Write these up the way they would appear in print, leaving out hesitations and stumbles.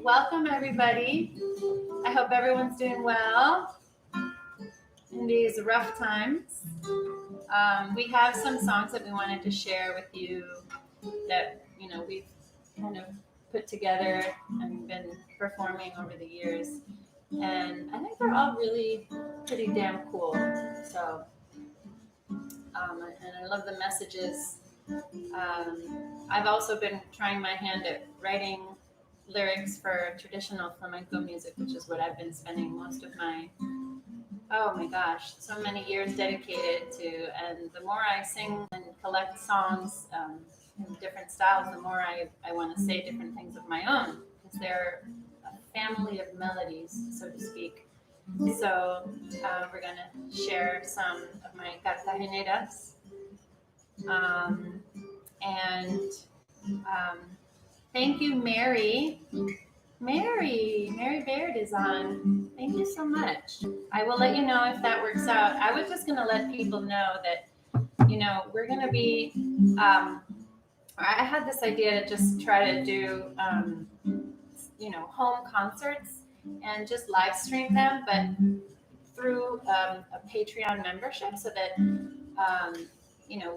Welcome, everybody. I hope everyone's doing well in these rough times. We have some songs that we wanted to share with you that, we've kind of put together and been performing over the years. And I think they're all really pretty damn cool. So, and I love the messages. I've also been trying my hand at writing lyrics for traditional flamenco music, which is what I've been spending most of my, oh my gosh, so many years dedicated to. And the more I sing and collect songs in different styles, the more I want to say different things of my own, because they're a family of melodies, so to speak. So we're going to share some of my cartageneras. And thank you, Mary. Mary Baird is on. Thank you so much. I will let you know if that works out. I was just going to let people know that, we're going to be, I had this idea to just try to do, home concerts and just live stream them, but through a Patreon membership so that,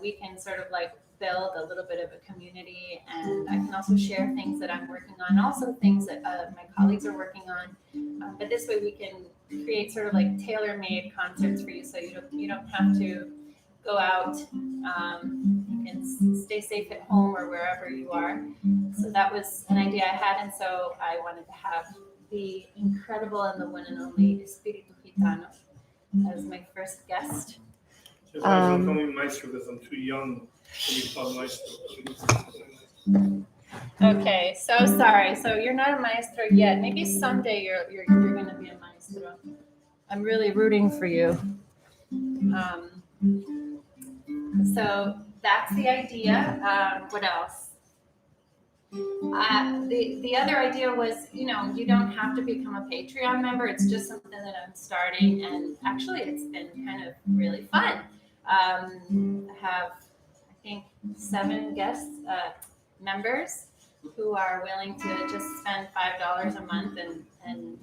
we can sort of like build a little bit of a community, and I can also share things that I'm working on, also things that my colleagues are working on. But this way we can create sort of like tailor-made concerts for you, so you don't have to go out. You can stay safe at home or wherever you are. So that was an idea I had, and so I wanted to have the incredible and the one and only Espiritu Gitano as my first guest. Just don't call me maestro because I'm too young to be called maestro. Okay, so sorry. So you're not a maestro yet. Maybe someday you're going to be a maestro. I'm really rooting for you. So that's the idea. What else? The other idea was, you don't have to become a Patreon member. It's just something that I'm starting, and actually it's been kind of really fun. I have, I think, 7 guest members who are willing to just spend $5 a month and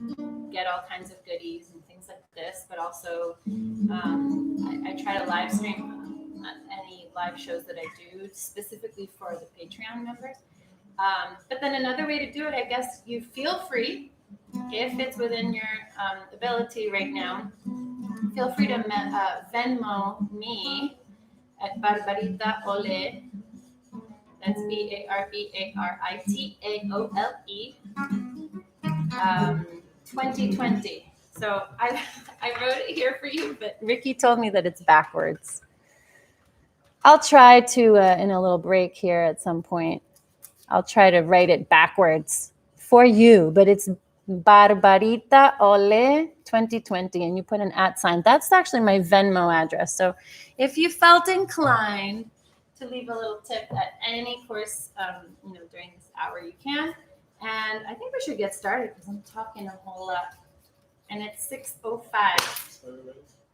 get all kinds of goodies and things like this. But also, I try to live stream any live shows that I do specifically for the Patreon members. But then another way to do it, I guess, you feel free, if it's within your ability right now, feel free to Venmo me at Barbarita Ole. That's BARBARITAOLE 2020. So I wrote it here for you, but Ricky told me that it's backwards. I'll try to, in a little break here at some point, I'll try to write it backwards for you, but it's Barbarita Ole 2020, and you put an @ sign. That's actually my Venmo address. So if you felt inclined to leave a little tip at any course, during this hour, you can. And I think we should get started because I'm talking a whole lot. And it's 6:05.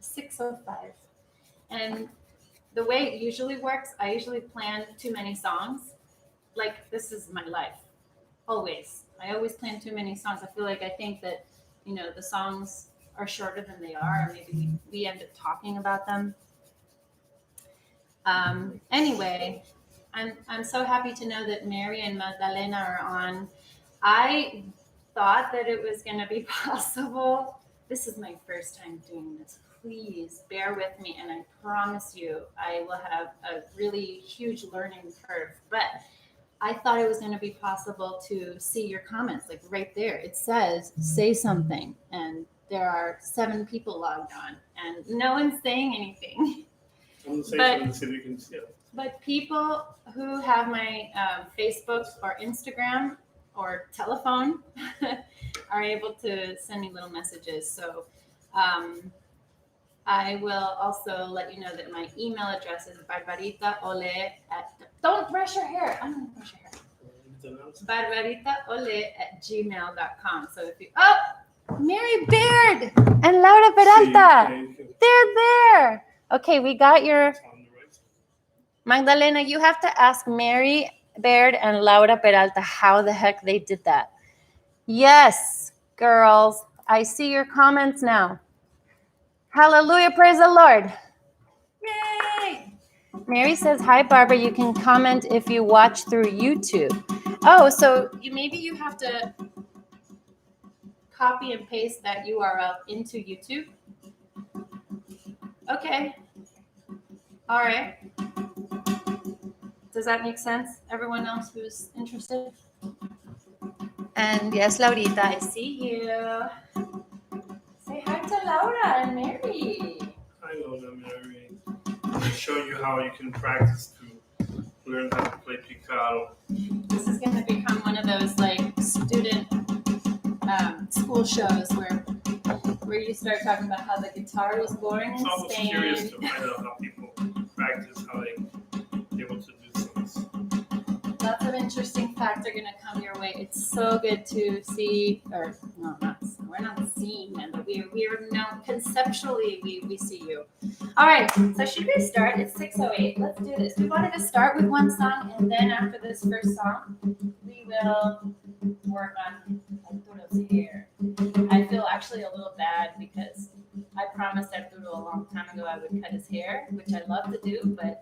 6:05. And the way it usually works, I usually plan too many songs. Like, this is my life, always. I always plan too many songs. I think that, the songs are shorter than they are, or maybe we end up talking about them. Anyway, I'm so happy to know that Mary and Magdalena are on. I thought that it was going to be possible. This is my first time doing this. Please bear with me, and I promise you I will have a really huge learning curve. But I thought it was going to be possible to see your comments, like right there. It says, say something. And there are 7 people logged on, and no one's saying anything. But people who have my Facebook or Instagram or telephone are able to send me little messages. So I will also let you know that my email address is barbaritaole don't brush your hair. I'm going to brush your hair. barbaritaole@gmail.com. So if you, Mary Baird and Laura Peralta, they're there. Okay, we got your, Magdalena, you have to ask Mary Baird and Laura Peralta how the heck they did that. Yes, girls. I see your comments now. Hallelujah, praise the Lord. Yay! Mary says, hi, Barbara. You can comment if you watch through YouTube. Oh, so maybe you have to copy and paste that URL into YouTube. Okay. All right. Does that make sense? Everyone else who's interested? And yes, Laurita, I see you. Say hi to Laura and Mary. Hi, Laura, Mary. I'm showing you how you can practice to learn how to play picado. This is going to become one of those like student school shows where you start talking about how the guitar was born in Spain. It's almost curious to find out how people practice, how they're able to do things. Lots of interesting facts are going to come your way. It's so good to see, or no, we're not seeing them, but we are now conceptually we see you. All right, so should we start? It's 6:08. Let's do this. We wanted to start with one song, and then after this first song, we will work on Arturo's hair. I feel actually a little bad because I promised Arturo a long time ago I would cut his hair, which I love to do, but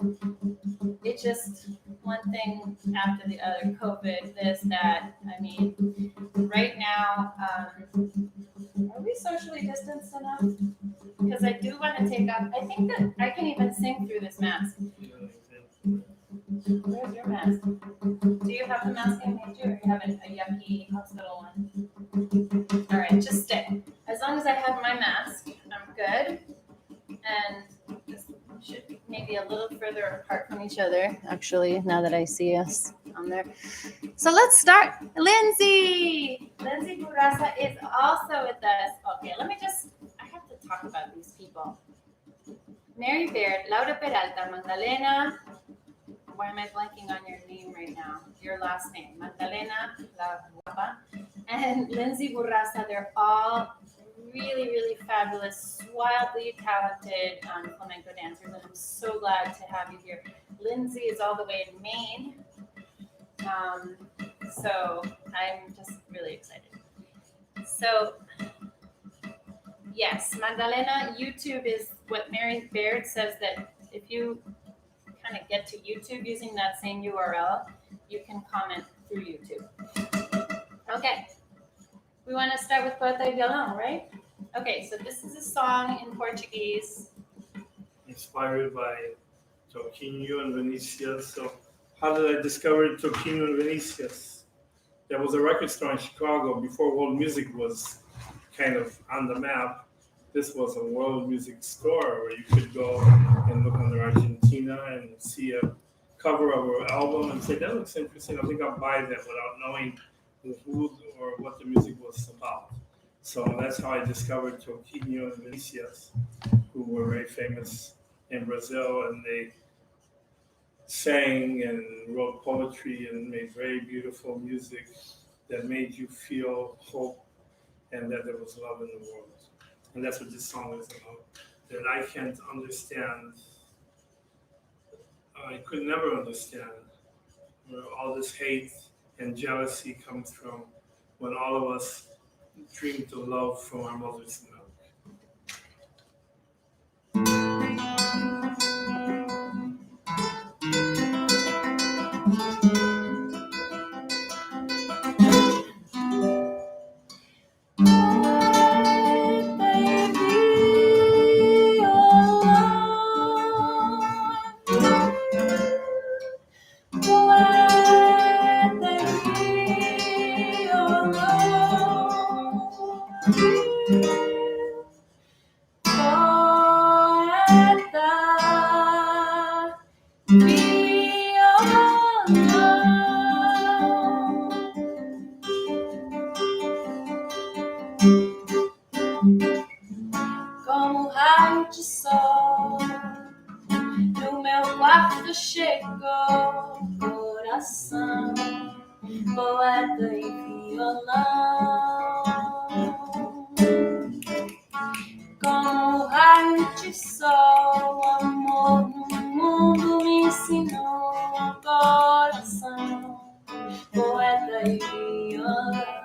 it just one thing after the other, COVID, this, that. I mean, right now, are we socially distanced enough? Because I do want to take off. I think that I can even sing through this mask. Where's your mask? Do you have the mask I made you, or you have a yucky hospital one? All right, just stay. As long as I have my mask, I'm good. And this should be maybe a little further apart from each other, actually, now that I see us on there. So let's start. Lindsay Burasa is also with us. Okay, I have to talk about these people. Mary Baird, Laura Peralta, Magdalena. Why am I blanking on your name right now? Your last name, Magdalena La Guapa, and Lindsay Burasa. They're all really, really fabulous, wildly talented flamenco dancers, and I'm so glad to have you here. Lindsay is all the way in Maine, so I'm just really excited. So, yes, Magdalena, YouTube is what Mary Baird says that if you kind of get to YouTube using that same URL, you can comment through YouTube. Okay. We want to start with Poeta y Violão, right? Okay, so this is a song in Portuguese. Inspired by Toquinho and Vinicius. So how did I discover Toquinho and Vinicius? There was a record store in Chicago before world music was kind of on the map. This was a world music store where you could go and look under Argentina and see a cover of an album and say, that looks interesting. I think I'll buy that without knowing who or what the music was about. So that's how I discovered Toquinho and Vinicius, who were very famous in Brazil, and they sang and wrote poetry and made very beautiful music that made you feel hope and that there was love in the world. And that's what this song is about, that I can't understand. I could never understand where all this hate and jealousy comes from when all of us dream to love from our mother's milk. Como raio de sol, no meu quarto chegou coração, poeta e violão. Como raio de sol, amor no mundo me ensinou coração, poeta e violão.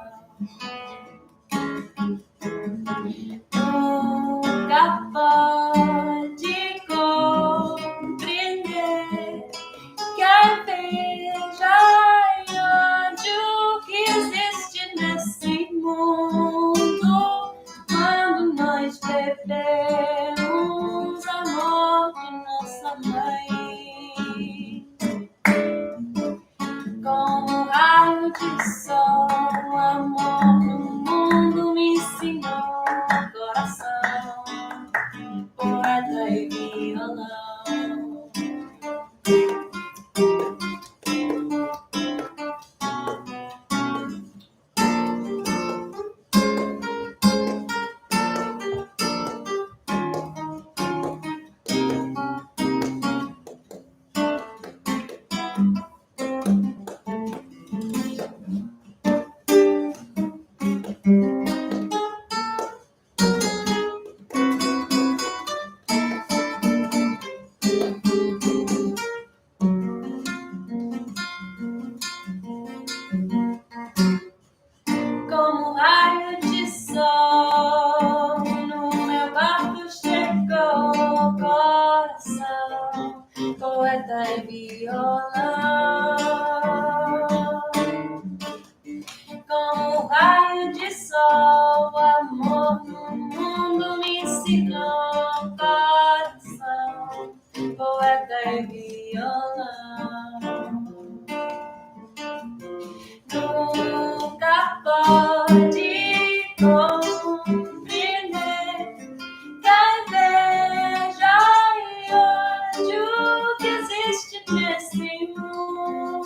de sol, o amor no mundo me ensinou. Coração, poeta e violão. Nunca pode compreender que a inveja e ódio que existe nesse mundo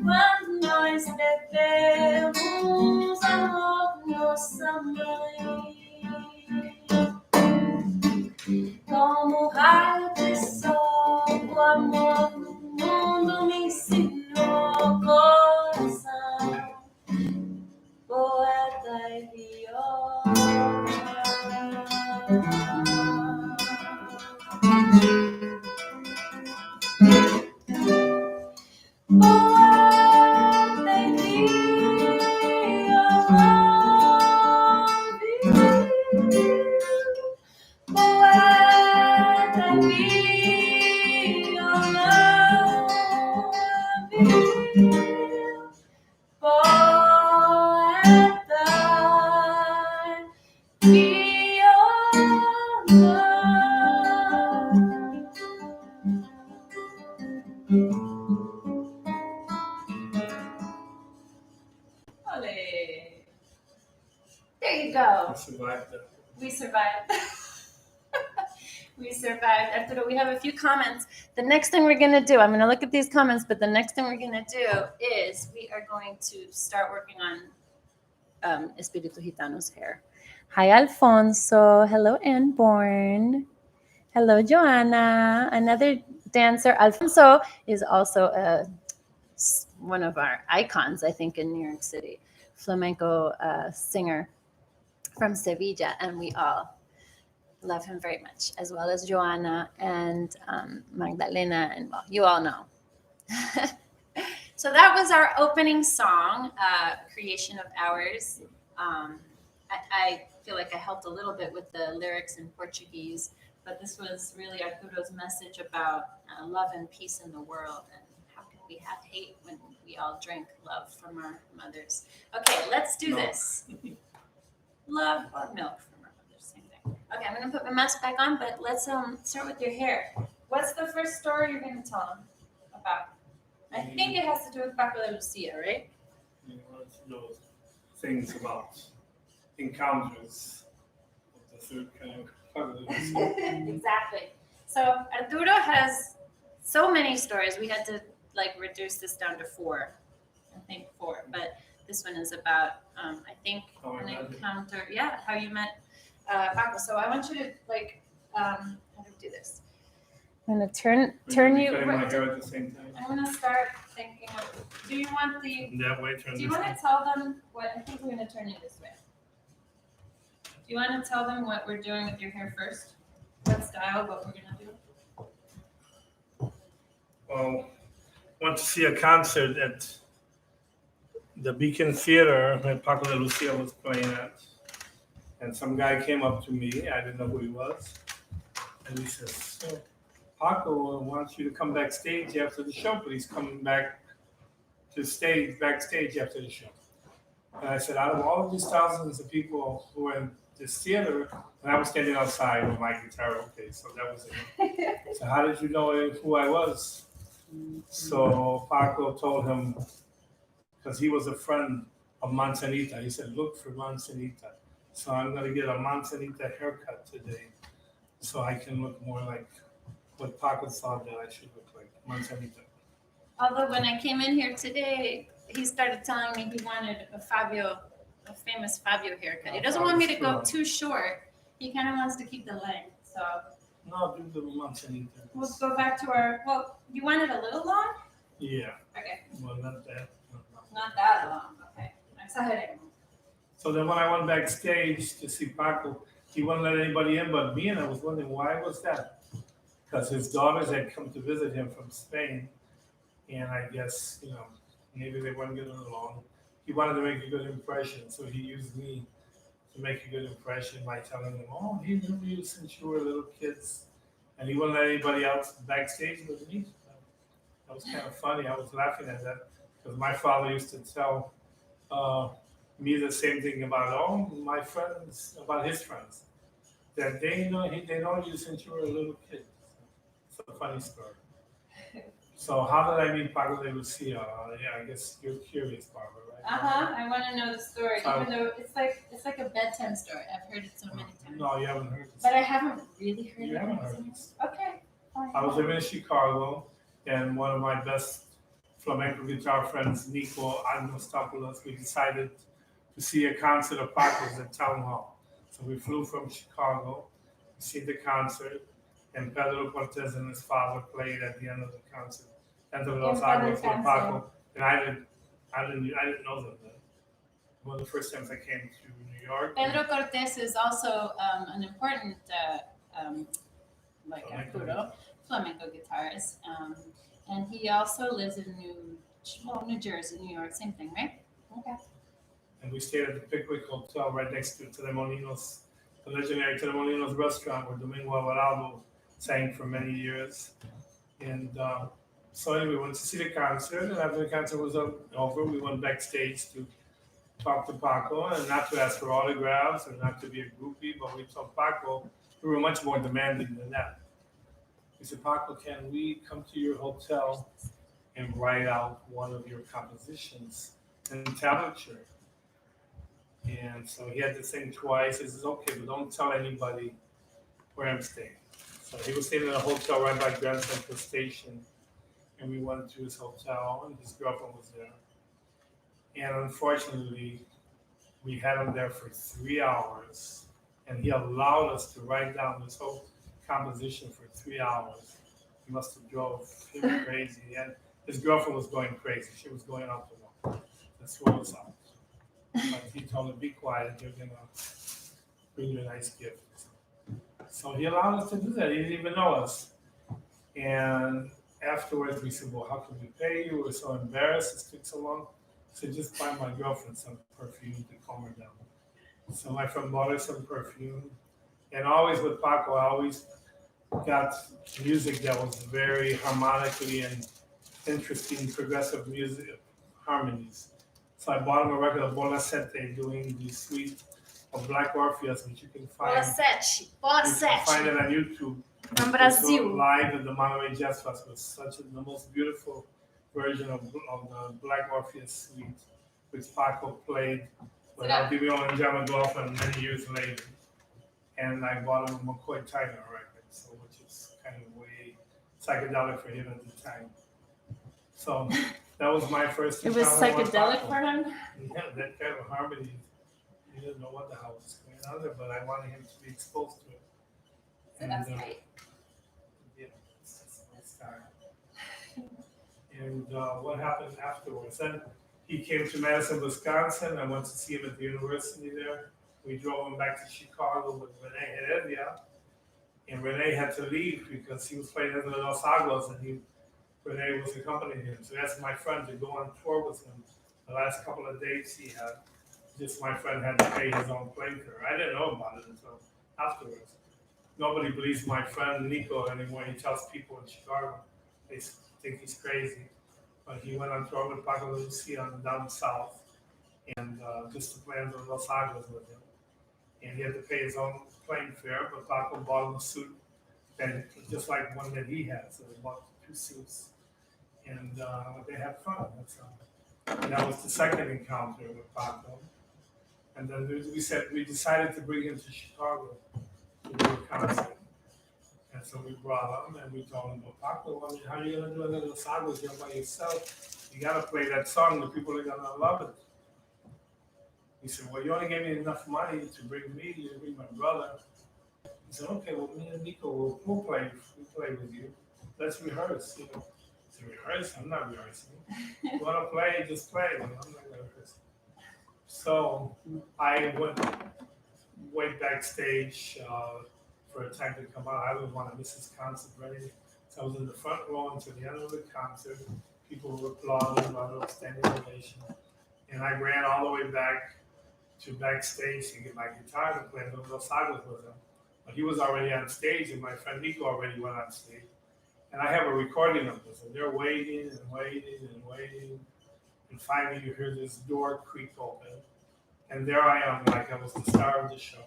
quando nós bebemos amor, nossa mãe. Como raio de sol, o amor no mundo me ensinou. Coração, poeta e viola. Poeta e violão. Poeta e violão. Poeta Olé. There you go. I survived that. We survived. We survived. Arturo, we have a few comments. The next thing we're going to do, I'm going to look at these comments, but the next thing we're going to do is we are going to start working on Espiritu Gitano's hair. Hi, Alfonso. Hello, Anborn. Hello, Joanna. Another dancer. Alfonso is also one of our icons, I think, in New York City. Flamenco singer from Sevilla, and we all love him very much, as well as Joanna and Magdalena, and well, you all know. So that was our opening song, Creation of Ours. I feel like I helped a little bit with the lyrics in Portuguese, but this was really Arturo's message about love and peace in the world, and how can we have hate when we all drink love from our mothers. Okay, let's do this. Love or milk from our mothers, same thing. Okay, I'm going to put my mask back on, but let's start with your hair. What's the first story you're going to tell them about? I think it has to do with Paco de Lucia, right? You want to know things about encounters of the third kind. Exactly. So Arturo has so many stories. We had to reduce this down to 4. I think 4, but this one is about I think an encounter. Yeah, how you met Paco. So I want you to how do we do this? I'm gonna turn you. Cutting my hair at the same time. I'm gonna start thinking of. Do you want the? That way, turn Do you this want way. to tell them what? I think we're gonna turn you this way. Do you want to tell them what we're doing with your hair first? What style? What we're gonna do? Well, went to see a concert at the Beacon Theater that Paco de Lucia was playing at. And some guy came up to me. I didn't know who he was. And he says, Paco wants you to come backstage after the show. Please come back to backstage after the show. And I said, out of all of these thousands of people who were in this theater, and I was standing outside with my guitar. Okay, so that was it. So how did you know who I was? So Paco told him, because he was a friend of Manzanita. He said, look for Manzanita. So I'm going to get a Manzanita haircut today so I can look more like what Paco thought that I should look like, Manzanita. Although when I came in here today, he started telling me he wanted a famous Fabio haircut. He doesn't want me to go too short. He kind of wants to keep the length. So no, do the Manzanita. We'll go back to our. Well, you want it a little long? Yeah. Okay. Well, not that. Not that long. Okay. Exciting. So then when I went backstage to see Paco, he wouldn't let anybody in but me, and I was wondering why was that? Because his daughters had come to visit him from Spain, and I guess, maybe they weren't getting along. He wanted to make a good impression, so he used me to make a good impression by telling them, oh, he knew you since you were little kids. And he wouldn't let anybody else backstage with me. That was kind of funny. I was laughing at that because my father used to tell me the same thing about all my friends, about his friends, that they know you since you were a little kid. It's a funny story. So how did I meet Paco de Lucia? Yeah, I guess you're curious, Barbara, right? I want to know the story, So- even though it's like a bedtime story. I've heard it so many times. No, you haven't heard this. But I haven't really heard You it. haven't heard this. Okay. Fine. I was living in Chicago, and one of my best flamenco guitar friends, Nico Anastopoulos, we decided to see a concert of Paco's at Town Hall. So we flew from Chicago to see the concert, and Pedro Cortez and his father played at the end of the concert. Entre Los Agos with Paco, and I didn't know them then. One of the first times I came to New York. Pedro Cortez is also an important, like Arturo, flamenco guitarist. And he also lives in New Jersey, New York, same thing, right? Okay. And we stayed at the Pickwick Hotel right next to Telemolinos, the legendary Telemolinos restaurant where Domingo Alvarado sang for many years. And so anyway, we went to see the concert, and after the concert was over, we went backstage to talk to Paco, and not to ask for autographs and not to be a groupie, but we told Paco we were much more demanding than that. We said, Paco, can we come to your hotel and write out one of your compositions in tablature? And so he had to sing twice. He says, okay, but don't tell anybody where I'm staying. So he was staying in a hotel right by Grand Central Station. And we went to his hotel, and his girlfriend was there. And unfortunately, we had him there for 3 hours. And he allowed us to write down this whole composition for 3 hours. He must have drove him crazy. And his girlfriend was going crazy. She was going out the wall. That's what was out. But he told her, be quiet, they're going to bring you a nice gift. So he allowed us to do that. He didn't even know us. And afterwards, we said, well, how can we pay you? We're so embarrassed. It took so long. So just buy my girlfriend some perfume to calm her down. So my friend bought her some perfume. And always with Paco, I always got music that was very harmonically and interesting, progressive music harmonies. So I bought him a record of Bola Sete doing the suite of Black Orpheus, which you can find. Bola You can find it on YouTube. From It's Brazil. live at the Monterey Jazz Fest was the most beautiful version of the Black Orpheus suite, which Paco played with Aldivion and John McLaughlin many years later. And I bought him a McCoy Tyner record, so which is kind of way psychedelic for him at the time. So that was my first. It was encounter with psychedelic Paco. for him? Yeah, that kind of harmony. He didn't know what the hell was going on there, but I wanted him to be exposed to it. So that's great. Yeah, it's my style. And what happened afterwards? Then he came to Madison, Wisconsin. I went to see him at the university there. We drove him back to Chicago with Rene Heredia. And Rene had to leave because he was playing in Los Agos, and Rene was accompanying him. So that's my friend to go on tour with him. The last couple of days he had, just my friend had to pay his own plane fare. I didn't know about it until afterwards. Nobody believes my friend Nico anymore. He tells people in Chicago. They think he's crazy. But he went on tour with Paco de Lucia down south, and just to play in Los Agos with him. And he had to pay his own plane fare, but Paco bought him a suit and just like one that he had. So they bought 2 suits. And they had fun. That was the second encounter with Paco. And then we decided to bring him to Chicago to do a concert. And so we brought him and we told him, well, Paco, I mean, how are you going to do another Los Agos here by yourself? You got to play that song. The people are going to love it. He said, well, you only gave me enough money to bring me, you bring my brother. He said, okay, well, me and Nico, we'll play with you. Let's rehearse, you know. I said, rehearse? I'm not rehearsing. You want to play, just play. I'm not going to rehearse. So I went backstage for a time to come out. I didn't want to miss his concert, right? So I was in the front row until the end of the concert. People were applauding, a lot of standing ovation. And I ran all the way back to backstage to get my guitar and play Los Agos with him. But he was already on stage, and my friend Nico already went on stage. And I have a recording of this, and they're waiting and waiting and waiting. And finally, you hear this door creak open, And there I am, like I was the star of the show.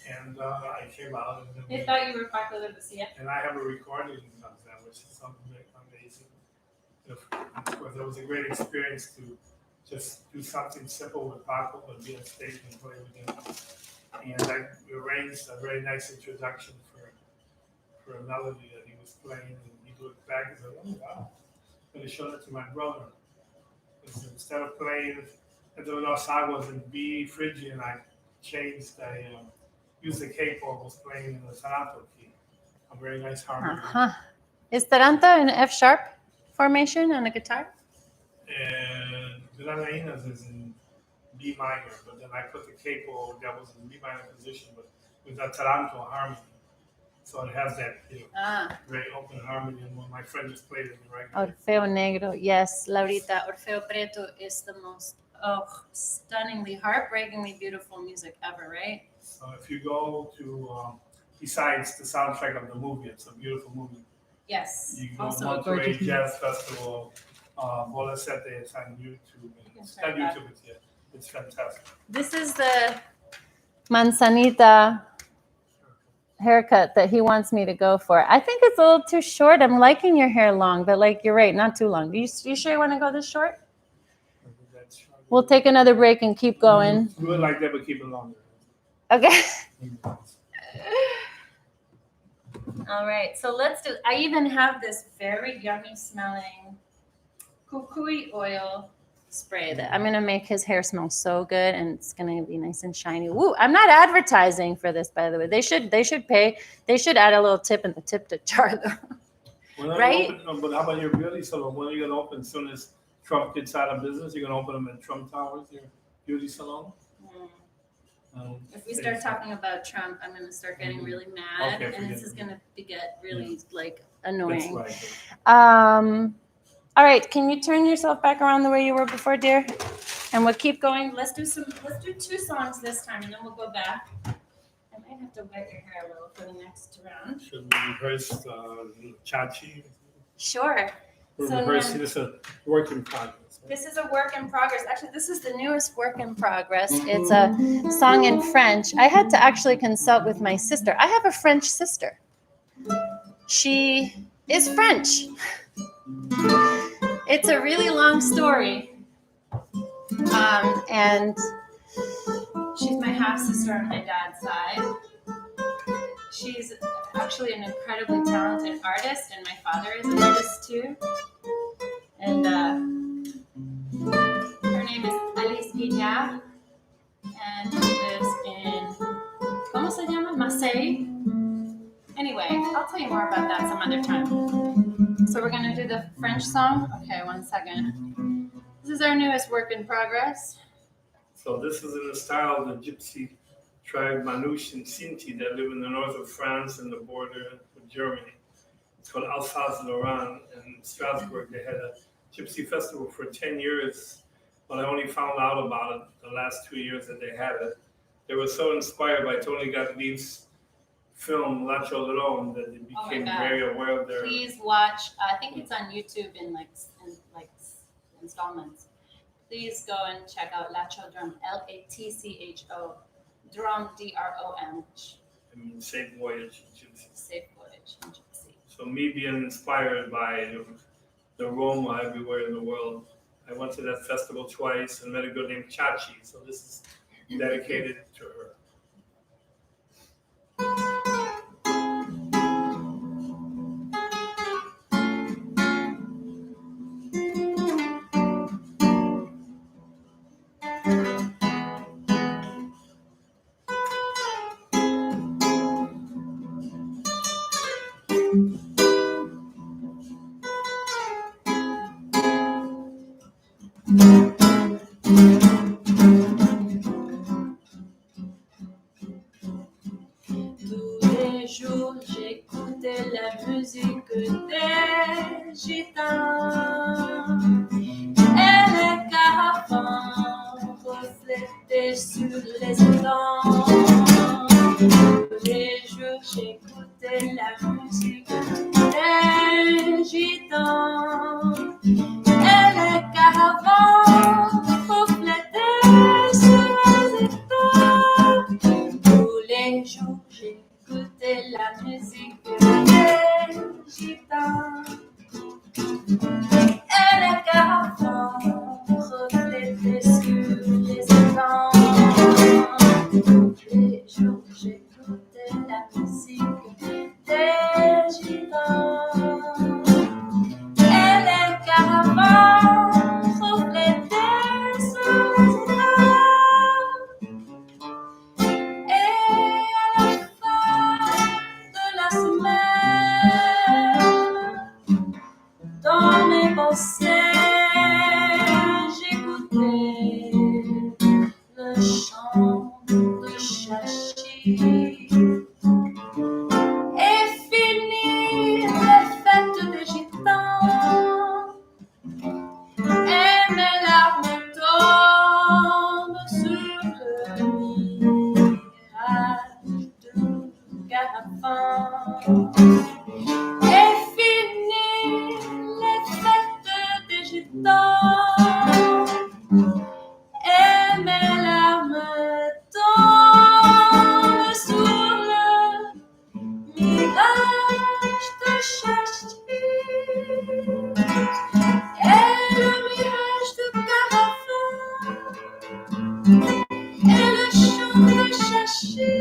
And I came out. And They thought you were Paco de Lucia. And I have a recording of that, which is something amazing. Of course, it was a great experience to just do something simple with Paco and be on stage and play with him. And I arranged a very nice introduction for a melody that he was playing. And he looked back and said, oh, wow. And I showed it to my brother. Because instead of playing Entre Los Aguas in B Phrygian, I changed, I used the capo, was playing in the Taranto key. A very nice harmony. Is Taranto in F sharp formation on the guitar? And Granadinas is in B minor, but then I put the capo that was in B minor position, but with that Taranto harmony. So it has that very open harmony, and when my friend just played it in the right. Orfeo Negro, yes, Laurita. Orfeo Preto is the most stunningly, heartbreakingly beautiful music ever, right? So if you go to, besides the soundtrack of the movie, it's a beautiful movie. Yes. You go Also to Monterey Jazz Festival, Bola Sete, it's on YouTube. It's on YouTube, it's fantastic. This is the Manzanita haircut that he wants me to go for. I think it's a little too short. I'm liking your hair long, but like you're right, not too long. You sure you want to go this short? We'll take another break and keep going. Do it like that, but keep it longer. Okay. All right, so let's do, I even have this very yummy smelling kukui oil spray that I'm going to make his hair smell so good, and it's going to be nice and shiny. Woo, I'm not advertising for this, by the way. They should pay, they should add a little tip in the tip to jar though. Right? But how about your beauty salon? When are you going to open? As soon as Trump gets out of business, you're going to open them in Trump Towers, your beauty salon? If we start talking about Trump, I'm going to start getting really mad, and this is going to get really like annoying. That's right. All right, can you turn yourself back around the way you were before, dear? And we'll keep going. Let's do 2 songs this time, and then we'll go back. I might have to wet your hair a little for the next round. Should we rehearse Chachi? Sure. We're rehearsing. This is a work in progress. This is a work in progress. Actually, this is the newest work in progress. It's a song in French. I had to actually consult with my sister. I have a French sister. She is French. It's a really long story. And she's my half-sister on my dad's side. She's actually an incredibly talented artist, and my father is an artist too. And her name is Alice Guignard, and she lives in, ¿cómo se llama? Marseille. Anyway, I'll tell you more about that some other time. So we're going to do the French song. Okay, 1 second. This is our newest work in progress. So this is in the style of the Gypsy tribe Manouche and Sinti that live in the north of France and the border with Germany. It's called Alsace-Lorraine in Strasbourg. They had a Gypsy festival for 10 years, but I only found out about it the last 2 years that they had it. They were so inspired by Tony Gatlieb's film La Chaudron that they became very aware of their... Please watch. I think it's on YouTube in like installments. Please go and check out La Chaudron, Latcho, Drum, Drom. I mean, Safe Voyage in Gypsy. Safe Voyage in Gypsy. So me being inspired by the Roma everywhere in the world, I went to that festival twice and met a girl named Chachi. So this is dedicated to her. chant de chachi. Et finir les fêtes des gitans. Et mes larmes tombent sur le mirage de Garafin. Et finir les fêtes des gitans. Et mes larmes tombent sur le mirage de Chachi. Et le mirage de Garafin. Et le chant de Chachi.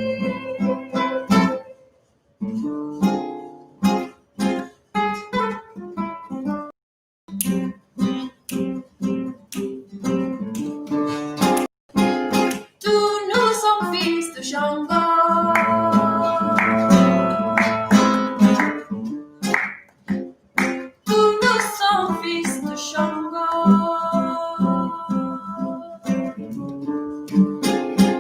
Tous nous sommes fils de Shango. Tous nous sommes fils de Shango.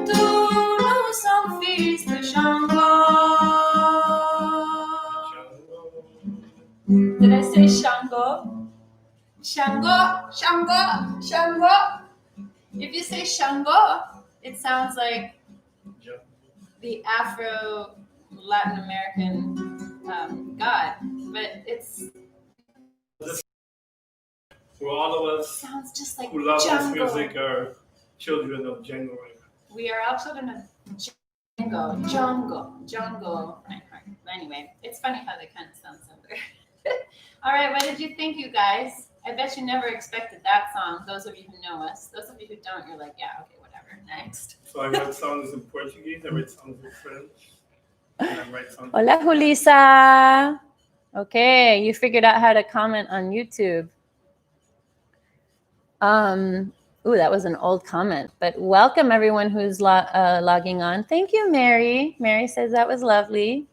Tous nous sommes fils de Shango. Did I say Shango? Shango, Shango, Shango. If you say Shango, it sounds like the Afro Latin American god, but it's For all of us sounds just like who love this Django. music are children of Django Reinhardt. We are all children of Django Reinhardt. Anyway, it's funny how they kind of sound similar. All right, what did you think, you guys? I bet you never expected that song. Those of you who know us. Those of you who don't, you're like, yeah, okay, whatever. Next. So I write songs in Portuguese, I write songs in French, and I write songs. Hola, Julissa. Okay, you figured out how to comment on YouTube. Ooh, that was an old comment, but welcome everyone who's logging on. Thank you, Mary. Mary says that was lovely.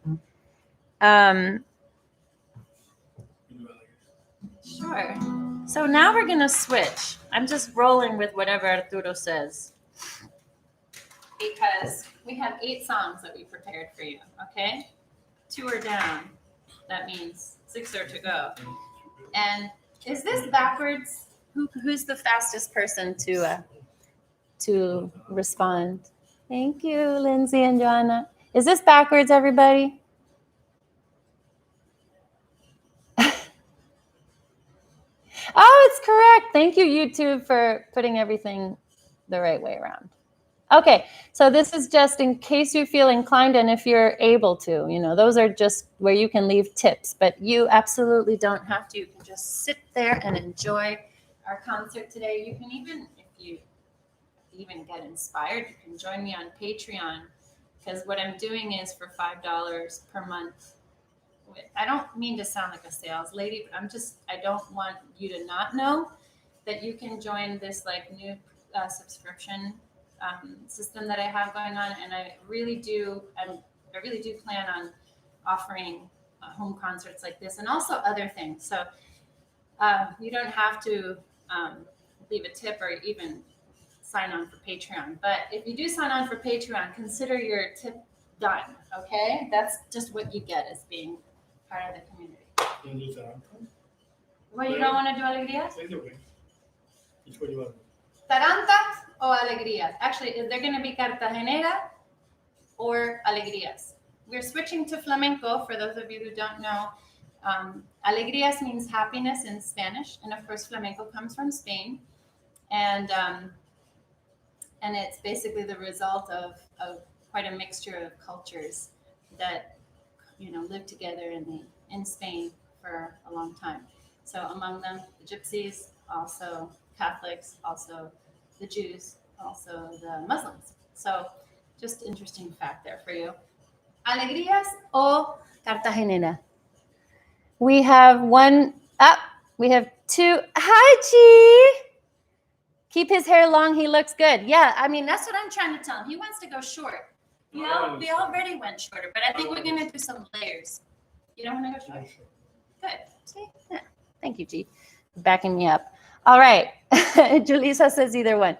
Sure. So now we're going to switch. I'm just rolling with whatever Arturo says. Because we have 8 songs that we prepared for you, okay? 2 are down. That means 6 are to go. And is this backwards? Who's the fastest person to respond? Thank you, Lindsay and Joanna. Is this backwards, everybody? Oh, it's correct. Thank you, YouTube, for putting everything the right way around. Okay, so this is just in case you feel inclined and if you're able to. You know, those are just where you can leave tips, but you absolutely don't have to. You can just sit there and enjoy our concert today. You can even, if you even get inspired, you can join me on Patreon, because what I'm doing is for $5 per month. I don't mean to sound like a sales lady, but I don't want you to not know that you can join this like new subscription system that I have going on. And I really do plan on offering home concerts like this and also other things. So you don't have to leave a tip or even sign on for Patreon. But if you do sign on for Patreon, consider your tip done, okay? That's just what you get as being part of the community. Well, you don't want to do alegrías? Either way. Which one do you want? Tarantas o alegrías? Actually, they're going to be cartagenera or alegrías. We're switching to flamenco for those of you who don't know. Alegrías means happiness in Spanish, and of course flamenco comes from Spain, and it's basically the result of quite a mixture of cultures that live together in Spain for a long time. So among them, the Gypsies, also Catholics, also the Jews, also the Muslims. So just interesting fact there for you. Alegrías o Cartagenera. We have one up. We have 2. Hi, Chi. Keep his hair long. He looks good. Yeah, I mean, that's what I'm trying to tell him. He wants to go short. We already went shorter, but I think we're going to do some layers. You don't want to go short? Good. see? Yeah. Thank you, G. Backing me up. All right. Julissa says either one.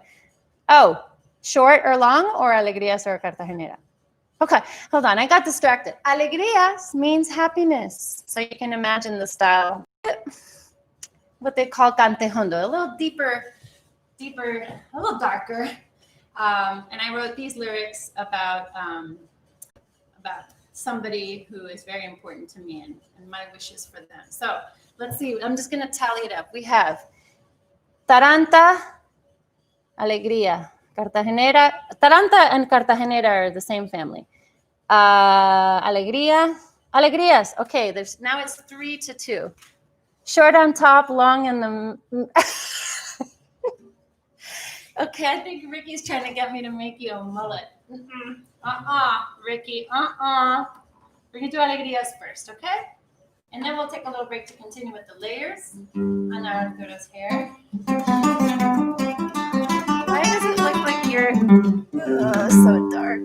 Oh, Short or long, or alegrías or cartagenera? Okay, hold on. I got distracted. Alegrías means happiness. So you can imagine the style, what they call cantejondo, a little deeper, a little darker. And I wrote these lyrics about somebody who is very important to me and my wishes for them. So let's see. I'm just going to tally it up. We have Taranta, Alegría, Cartagenera. Taranta and Cartagenera are the same family. Alegría, Alegrías. Okay, now it's 3-2. Short on top, long in the... Okay, I think Ricky's trying to get me to make you a mullet. Ricky, We're going to do alegrías first, okay? And then we'll take a little break to continue with the layers on Arturo's hair. Why does it look like you're so dark?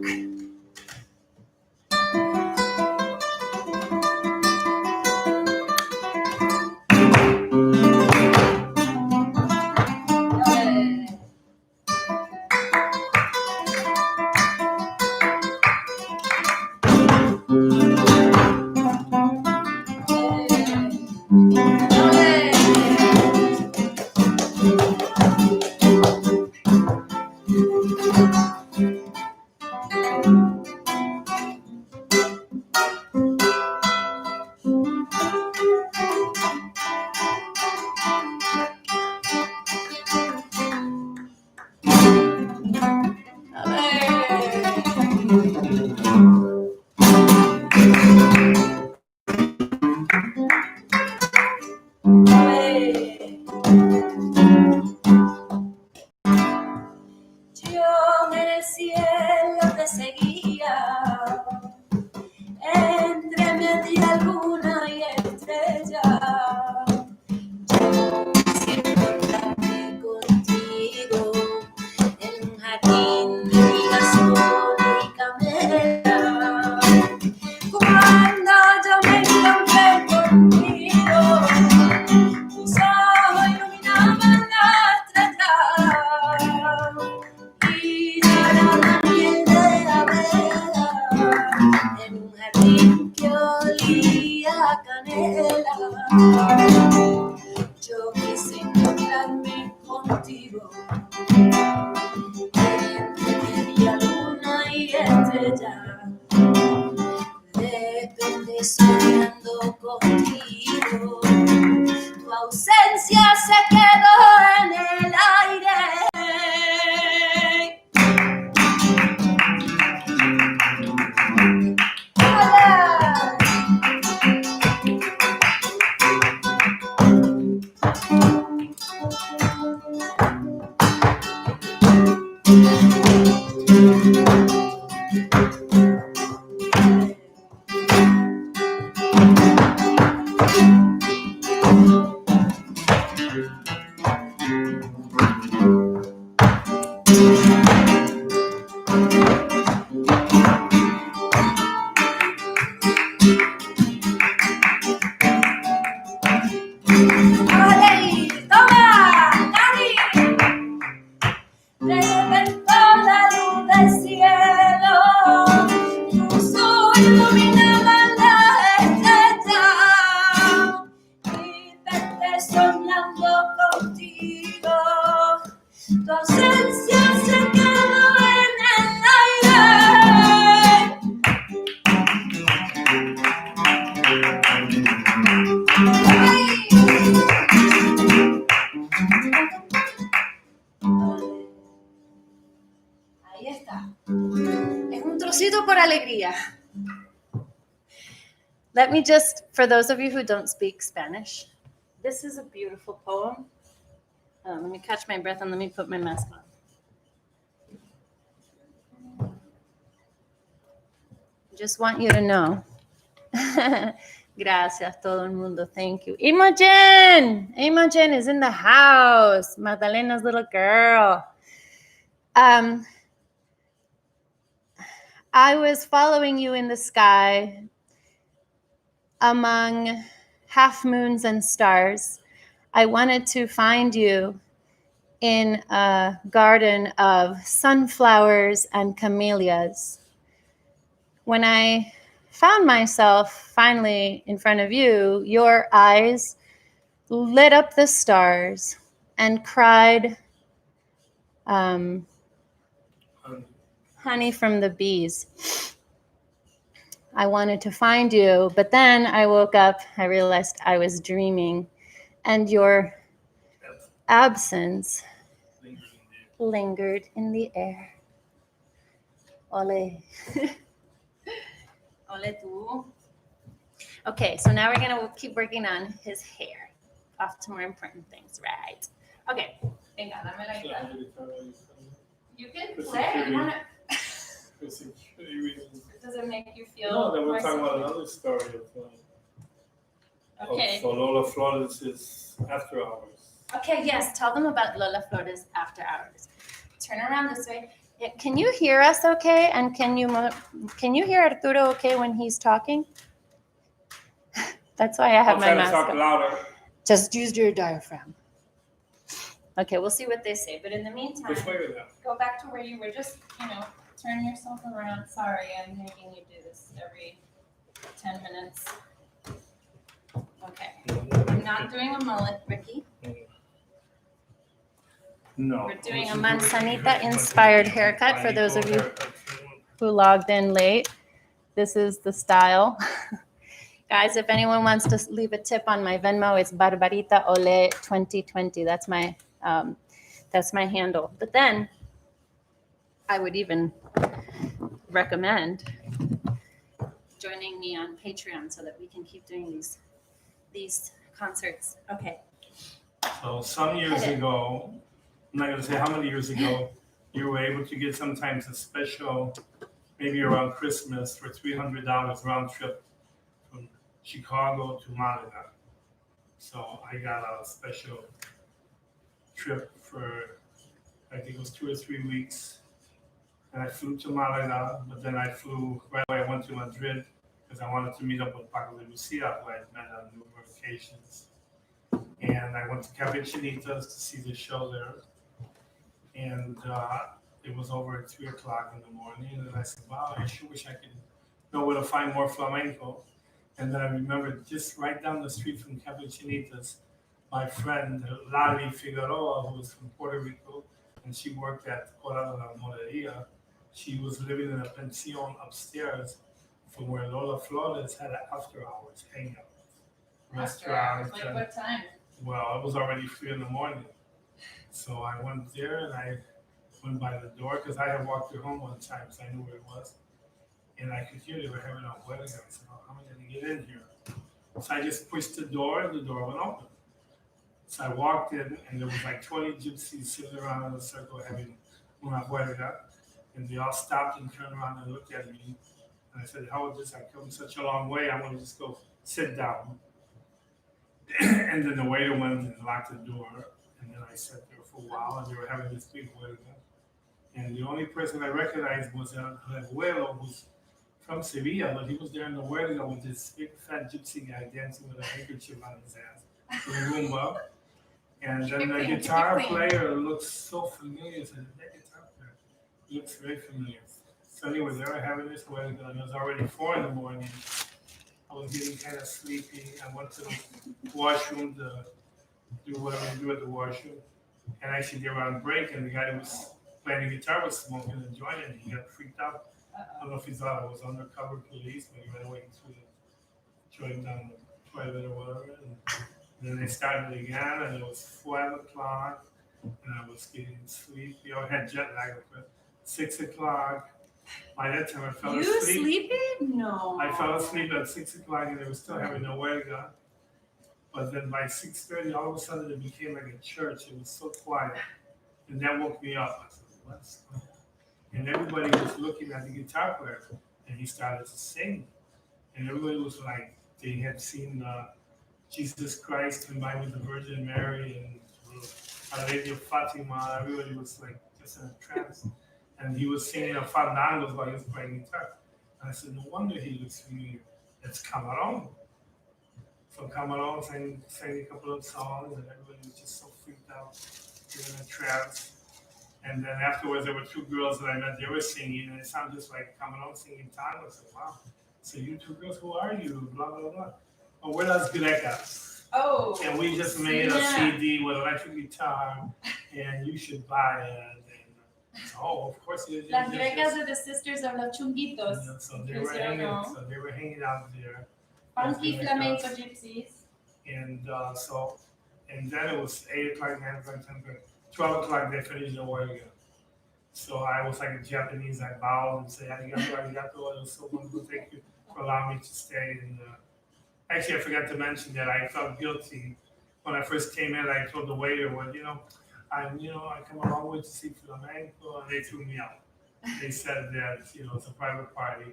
Yo quise encontrarme contigo entre media luna y estrella, de repente soñando contigo, tu ausencia se quedó en el aire. ¡Hola! Ahí está. Es un trocito por alegría. Let me just, for those of you who don't speak Spanish, this is a beautiful poem. Let me catch my breath and let me put my mask on. Just want you to know. Gracias, todo el mundo. Thank you. Imogen! Imogen is in the house. Magdalena's little girl. I was following you in the sky among half moons and stars. I wanted to find you in a garden of sunflowers and camellias. When I found myself finally in front of you, your eyes lit up the stars and cried, honey from the bees. I wanted to find you, but then I woke up, I realized I was dreaming, and your absence lingered in the air. Ole. Ole tú. Okay, so now we're gonna keep working on his hair. Off to more important things, right? Okay. Venga, dame la guitarra. You can play. You wanna... Does it make you feel? No, then we're more talking about secure? another story Okay. of Lola Flores' After Hours. Okay, yes, tell them about Lola Flores After Hours. Turn around this way. Yeah, can you hear us okay? And can you hear Arturo okay when he's talking? That's why I have I'll my try to mask talk on. louder. Just use your diaphragm. Okay, we'll see what they say. But in the meantime, Which way is that? go back to where you were. Just, turn yourself around. Sorry, I'm making you do this every 10 minutes. Okay. I'm not doing a mullet, Ricky. No. We're doing a manzanita-inspired haircut for those of you who logged in late. This is the style. Guys, if anyone wants to leave a tip on my Venmo, it's Barbarita Ole 2020. That's my handle. But then I would even recommend joining me on Patreon so that we can keep doing these concerts. Okay. So some years ago, I'm not going to say how many years ago, you were able to get sometimes a special, maybe around Christmas, for $300 round trip from Chicago to Malaga. So I got a special trip for, I think it was 2 or 3 weeks. And I flew to Malaga, but then I flew, right away I went to Madrid because I wanted to meet up with Paco de Lucia, who I had met on numerous occasions. And I went to Cavechinitas to see the show there. And it was over at 3 o'clock in the morning. And I said, wow, I sure wish I could know where to find more flamenco. And then I remembered just right down the street from Cavechinitas, my friend Lali Figueroa, who was from Puerto Rico, and she worked at Cora de la Moreria. She was living in a pension upstairs from where Lola Flores had an after hours hangout. Restaurant. Like what time? Well, it was already 3 in the morning. So I went there and I went by the door because I had walked her home one time, so I knew where it was. And I could hear they were having a wedding. I said, oh, how am I going to get in here? So I just pushed the door and the door went open. So I walked in and there was like 20 gypsies sitting around in a circle having una huelga. And they all stopped and turned around and looked at me. And I said, how is this? I come such a long way. I want to just go sit down. And then the waiter went and locked the door. And then I sat there for a while, and they were having this big wedding. And the only person I recognized was El Abuelo, who's from Sevilla, but he was there in the wedding with this big fat gypsy guy dancing with a handkerchief on his ass, with a Roomba. And then the guitar player looks so familiar. I said, that guitar player looks very familiar. So anyway, they were having this wedding, and it was already 4 in the morning. I was getting kind of sleepy. I went to the washroom to do whatever you do at the washroom. And actually, they were on break, and the guy who was playing the guitar was smoking and joining, and he got freaked out. I don't know if he thought I was undercover police, but he ran away through the joint down the toilet or whatever. And then they started again, and it was 12 o'clock, and I was getting sleepy. I had jet lag at 6 o'clock. By that time, I fell asleep. You sleeping? No. I fell asleep at 6 o'clock, and they were still having no huelga. But then by 6:30, all of a sudden, it became like a church. It was so quiet, and that woke me up. I said, what's going on? And everybody was looking at the guitar player, and he started to sing. And everybody was like, they had seen Jesus Christ combined with the Virgin Mary and Our Lady of Fatima. Everybody was like just in a trance. And he was singing a fandangos while he was playing guitar. And I said, no wonder he looks familiar. It's Camarón. So Camarón sang a couple of songs, and everybody was just so freaked out. in a trance. And then afterwards, there were two girls that I met. They were singing, and it sounded just like Cameron singing tango. I said, "Wow!" So you two girls, who are you? Blah blah blah. Oh, we're Las Grecas, Oh. and we just made a Yeah. CD with electric guitar, and you should buy it. And oh, of course, Las Grecas are the sisters of los Chunguitos. Yeah, so they were hanging. know. So they were hanging out there. Funky Las flamenco Grecas. gypsies. And and then it was 8 o'clock, 9 o'clock, 10 o'clock, 12 o'clock. They finished the work again. So I was like a Japanese. I bowed and said, "Arigato, arigato." It was so wonderful. Thank you for allowing me to stay. And actually, I forgot to mention that I felt guilty when I first came in. I told the waiter, "Well, I come a long way to see flamenco," and they threw me out. They said that it's a private party,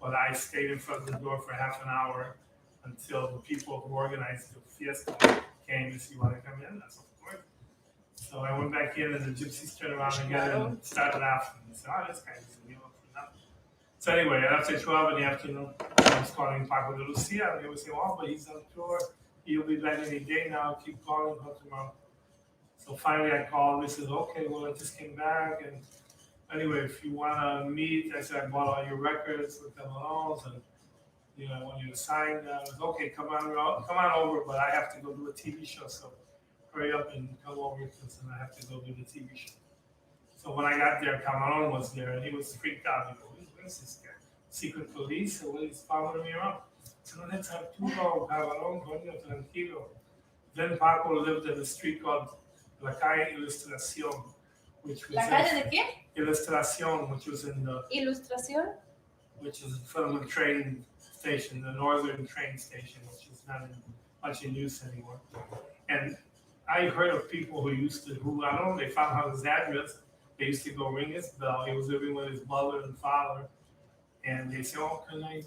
but I stayed in front of the door for half an hour until the people who organized the fiesta came to see "You want to come in?" That's of course. So I went back in, and the gypsies turned around again and started laughing. I said, "Oh, this guy doesn't give up for nothing." So anyway, after 12 in the afternoon, I was calling Paco de Lucia, and they would say, "Oh, but he's on tour. He'll be back any day now. Keep calling him tomorrow." So finally I called. They said, "Okay, well, I just came back. And anyway, if you want to meet," I said, "I bought all your records with them all, and I want you to sign." I was, "Okay, come on over, but I have to go do a TV show, so hurry up and come over because I have to go do the TV show." So when I got there, Cameron was there, and he was freaked out. He goes, "What is this guy? Secret police? Or he's following me around?" So let's have Arturo, Cameron, coño, tranquilo. Then Paco lived in a street called La Calle Ilustración, which was ¿La calle de qué? Ilustración, which was in the Ilustración. which is from a train station, the northern train station, which is not much in use anymore. And I heard of people who I don't know, they found out his address. They used to go ring his bell. He was living with his mother and father. And they say, "Oh, can I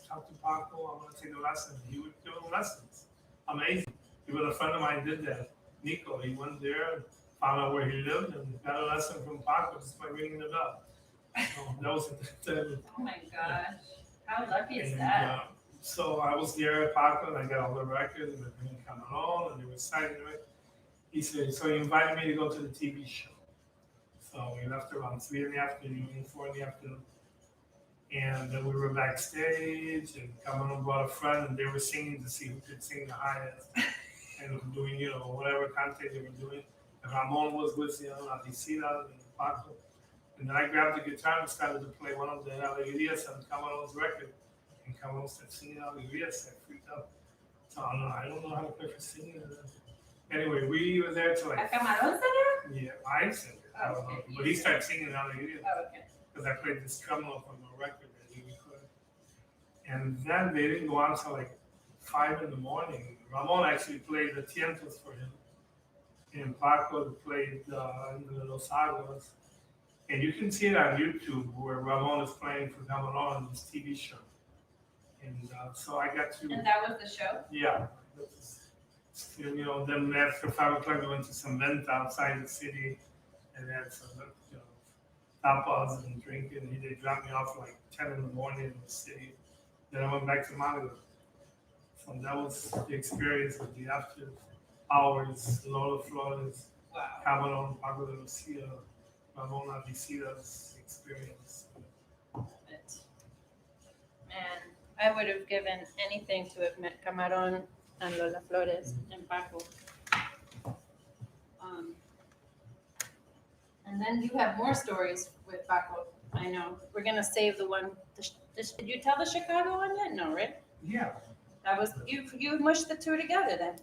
talk to Paco? I want to take a lesson." He would give them lessons. Amazing. Even a friend of mine did that. Nico, he went there and found out where he lived and got a lesson from Paco just by ringing the bell. So that was Oh my gosh. How lucky is and, that? so I was there at Paco, and I got all the records, and they were coming on, and they were signing it. He said, "So he invited me to go to the TV show." So we left around 3 in the afternoon, 4 in the afternoon. And then we were backstage, and Cameron brought a friend, and they were singing to see who could sing the highest. And doing, whatever content they were doing. And Ramon was with, Alicida and Paco. And then I grabbed the guitar and started to play one of the Alegrías on Cameron's record. And Cameron started singing Alegrías. I freaked out. So I don't know how to play for singing. Anyway, we were there till ¿A like, Camarón sería? yeah, I sang it. I don't know. Okay, But he started singing Alegrías. Oh, okay. Because I played this tremolo from a record that he recorded. And then they didn't go on until like 5 in the morning. Ramon actually played the tientos for him. And Paco played Los Aguas. And you can see it on YouTube where Ramon is playing for Cameron on this TV show. And so I got to... And that was the show? Yeah. Then after 5 o'clock, we went to some venta outside the city. And had some, tapas and drinking. They dropped me off like 10 in the morning in the city. Then I went back to Malaga. So that was the experience of the after hours, Lola Flores, Wow. Cameron, Paco de Lucia, Ramona Visida's experience. But, man, I would have given anything to have met Camarón and Lola Flores and Paco. And then you have more stories with Paco. I know. We're gonna save the one. Did you tell the Chicago one yet? No, right? Yeah. That was you mushed the two together then.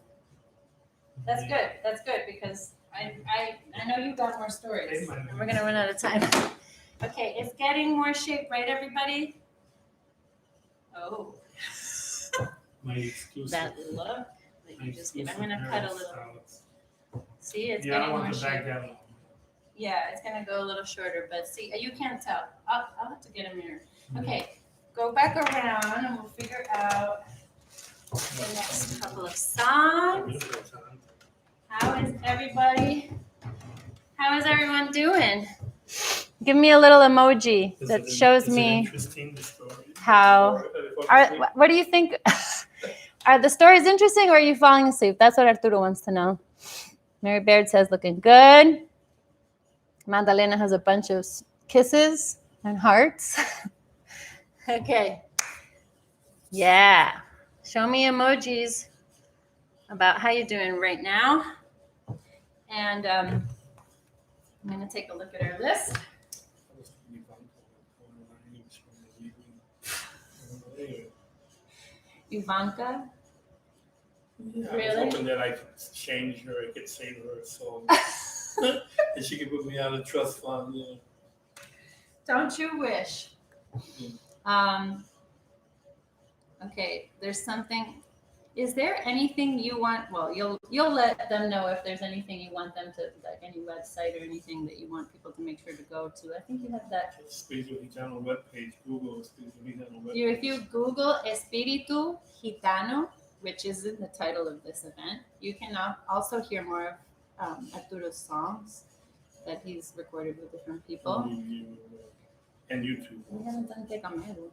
That's good. That's good because I know you got more stories. And we're gonna run out of time. Okay, it's getting more shape, right, everybody? Oh. My exclusive. That look that you just gave. I'm gonna cut a little. See, it's Yeah, I getting don't more want to back shape. that up. Yeah, it's gonna go a little shorter, but see, you can't tell. I'll have to get a mirror. Okay, go back around and we'll figure out the next couple of songs. How is everybody? How is everyone doing? Give me a little emoji that shows me how. What do you think? Are the stories interesting or are you falling asleep? That's what Arturo wants to know. Mary Baird says, looking good. Magdalena has a bunch of kisses and hearts. Okay. Yeah. Show me emojis about how you're doing right now. And I'm going to take a look at our list. Ivanka. Yeah, Really? I was hoping that I could change her, I could save her soul. And she could put me on a trust fund. Yeah. Don't you wish? Okay, there's something. Is there anything you want? Well, you'll let them know if there's anything you want them to, like any website or anything that you want people to make sure to go to. I think you have that. Espiritu Gitano webpage. Google Espiritu Gitano webpage. If you Google Espiritu Gitano, which is in the title of this event, you can also hear more of Arturo's songs that he's recorded with different people. And YouTube. We haven't done Te Camero.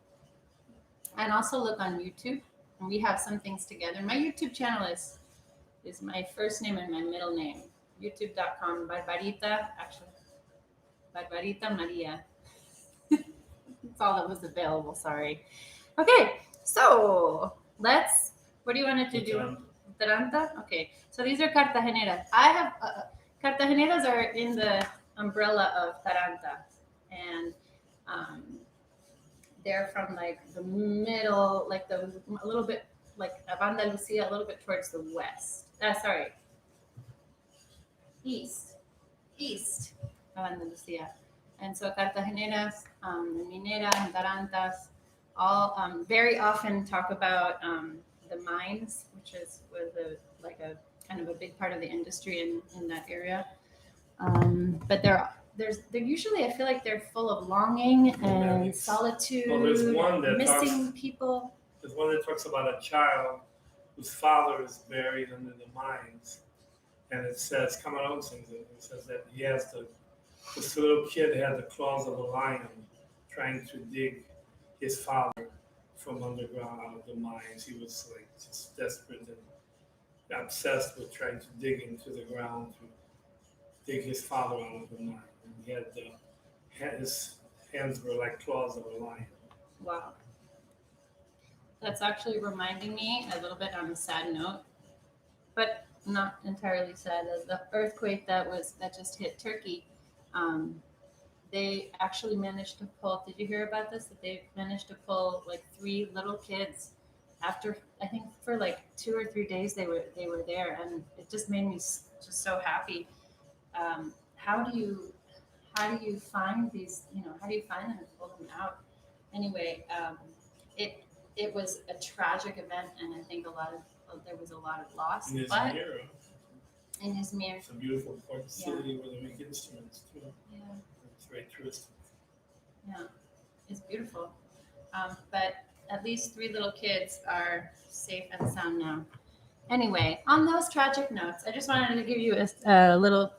And also look on YouTube. And we have some things together. My YouTube channel is my first name and my middle name. YouTube.com, Barbarita, actually. Barbarita Maria. That's all that was available, sorry. Okay, so what do you want to do? Taranta? Okay, so these are Cartageneras. I have, Cartageneras are in the umbrella of Taranta. And they're from like the middle, like a little bit like Banda Lucia, a little bit towards the west. East of Banda Lucia. And so Cartageneras, Minera, and Tarantas all very often talk about the mines, which was a kind of a big part of the industry in that area. But they're usually, I feel like they're full of longing and solitude. Well, there's one that missing people. There's one that talks about a child whose father is buried under the mines, and it says, Cameron sings it. It says that he has this little kid had the claws of a lion, trying to dig his father from underground out of the mines. He was like just desperate and obsessed with trying to dig into the ground to dig his father out of the mine. And he had his hands were like claws of a lion. Wow. That's actually reminding me a little bit on a sad note, but not entirely sad, as the earthquake that just hit Turkey. They actually managed to pull. Did you hear about this? That they managed to pull like 3 little kids after, I think, for like 2 or 3 days they were there, and it just made me just so happy. How do you find these? How do you find them and pull them out? Anyway, it was a tragic event, and I think there was a lot of loss. In Izmir. It's a beautiful port city where they make instruments too. Yeah. It's very touristic. Yeah, it's beautiful. But at least 3 little kids are safe and sound now. Anyway, on those tragic notes, I just wanted to give you a little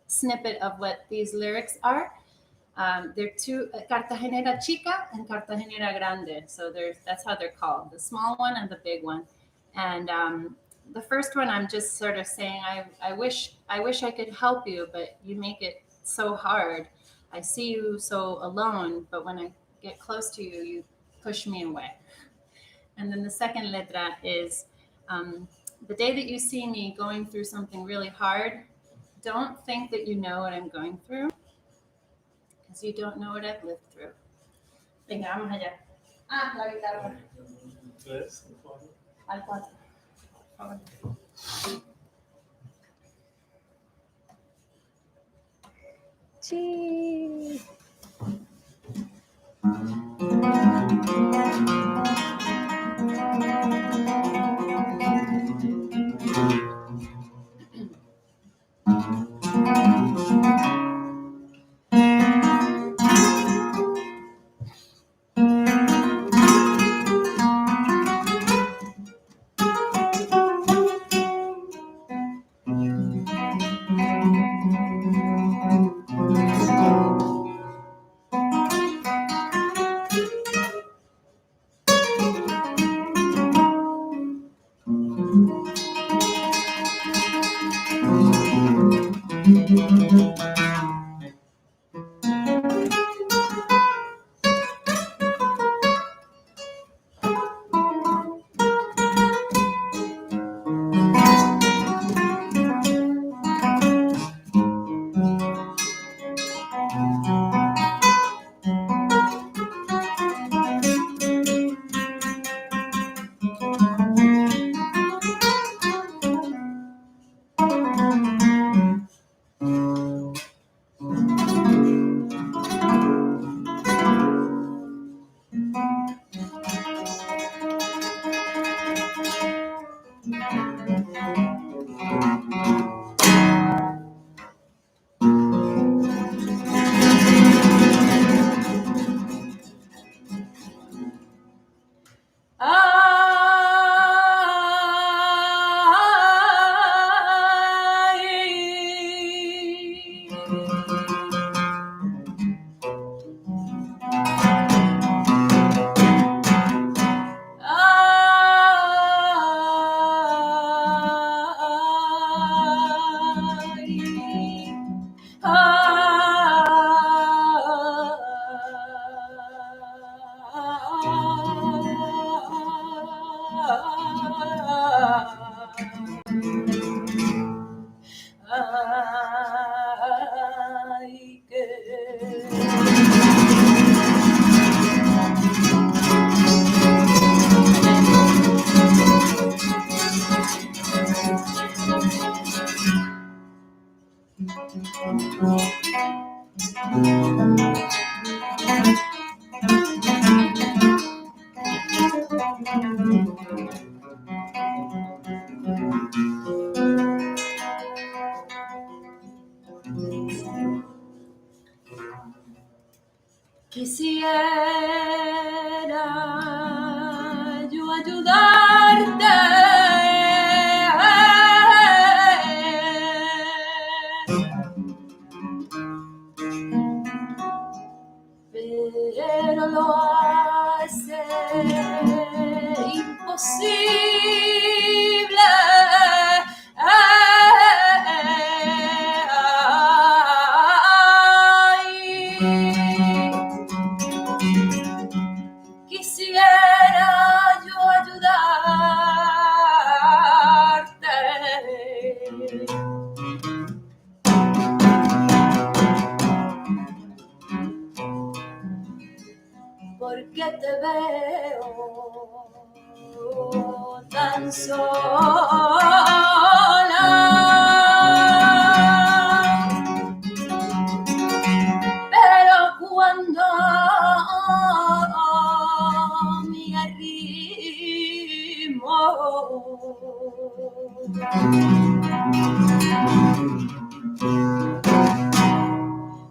snippet of what these lyrics are. They're 2, Cartagenera Chica and Cartagenera Grande. So that's how they're called, the small one and the big one. And the first one, I'm just sort of saying, I wish I could help you, but you make it so hard. I see you so alone, but when I get close to you, you push me away. And then the second letra is, the day that you see me going through something really hard, don't think that you know what I'm going through, because you don't know what I've lived through. Venga, vamos allá. La guitarra. Al 4. Cheese. yo ayudarte, pero lo hace imposible. Quisiera yo ayudarte, porque te veo tan sola. Pero cuando me arrimo,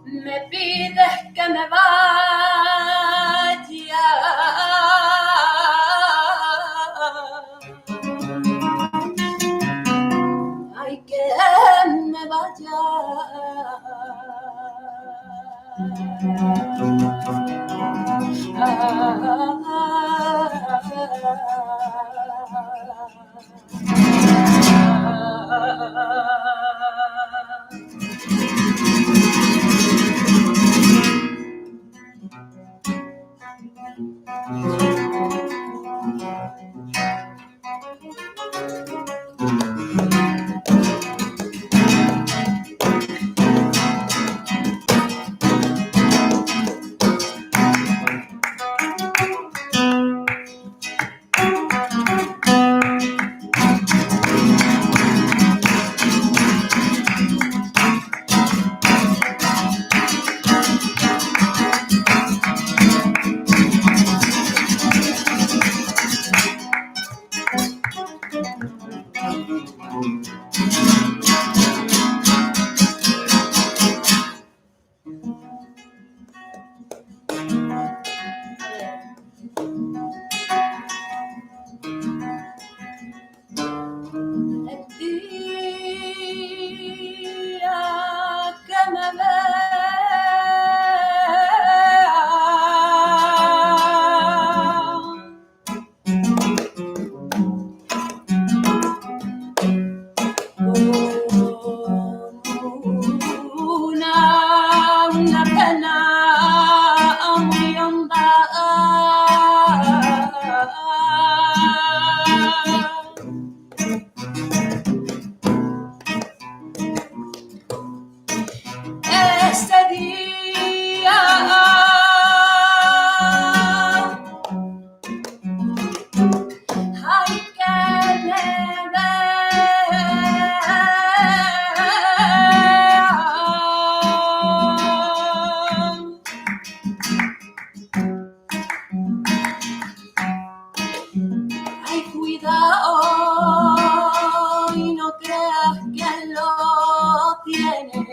me pides que me vaya. Ay, que me vaya. Una pena muy honda. Ese día hay que me ay, cuidado y no creas que lo tiene.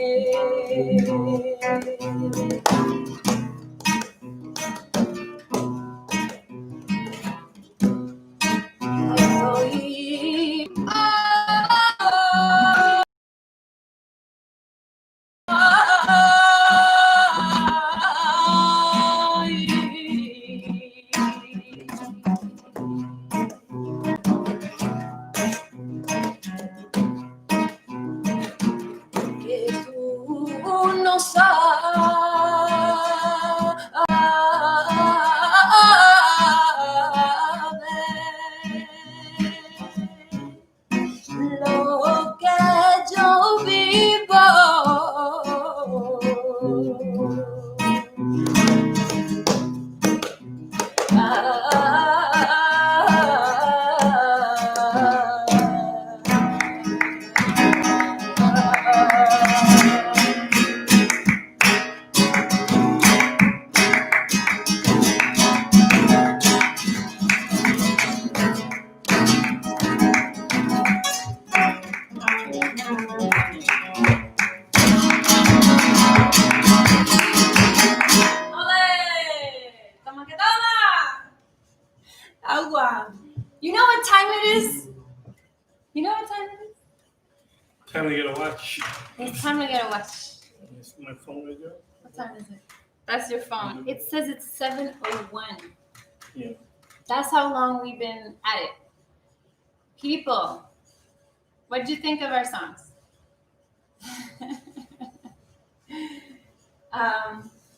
Que tú no sabes lo que yo vivo. Agua. You know what time it is? You know what time it is? Time to get a watch. It's time to get a watch. Is my phone right there? What time is it? That's your phone. It says it's 7:01. Yeah. That's how long we've been at it. People, what did you think of our songs?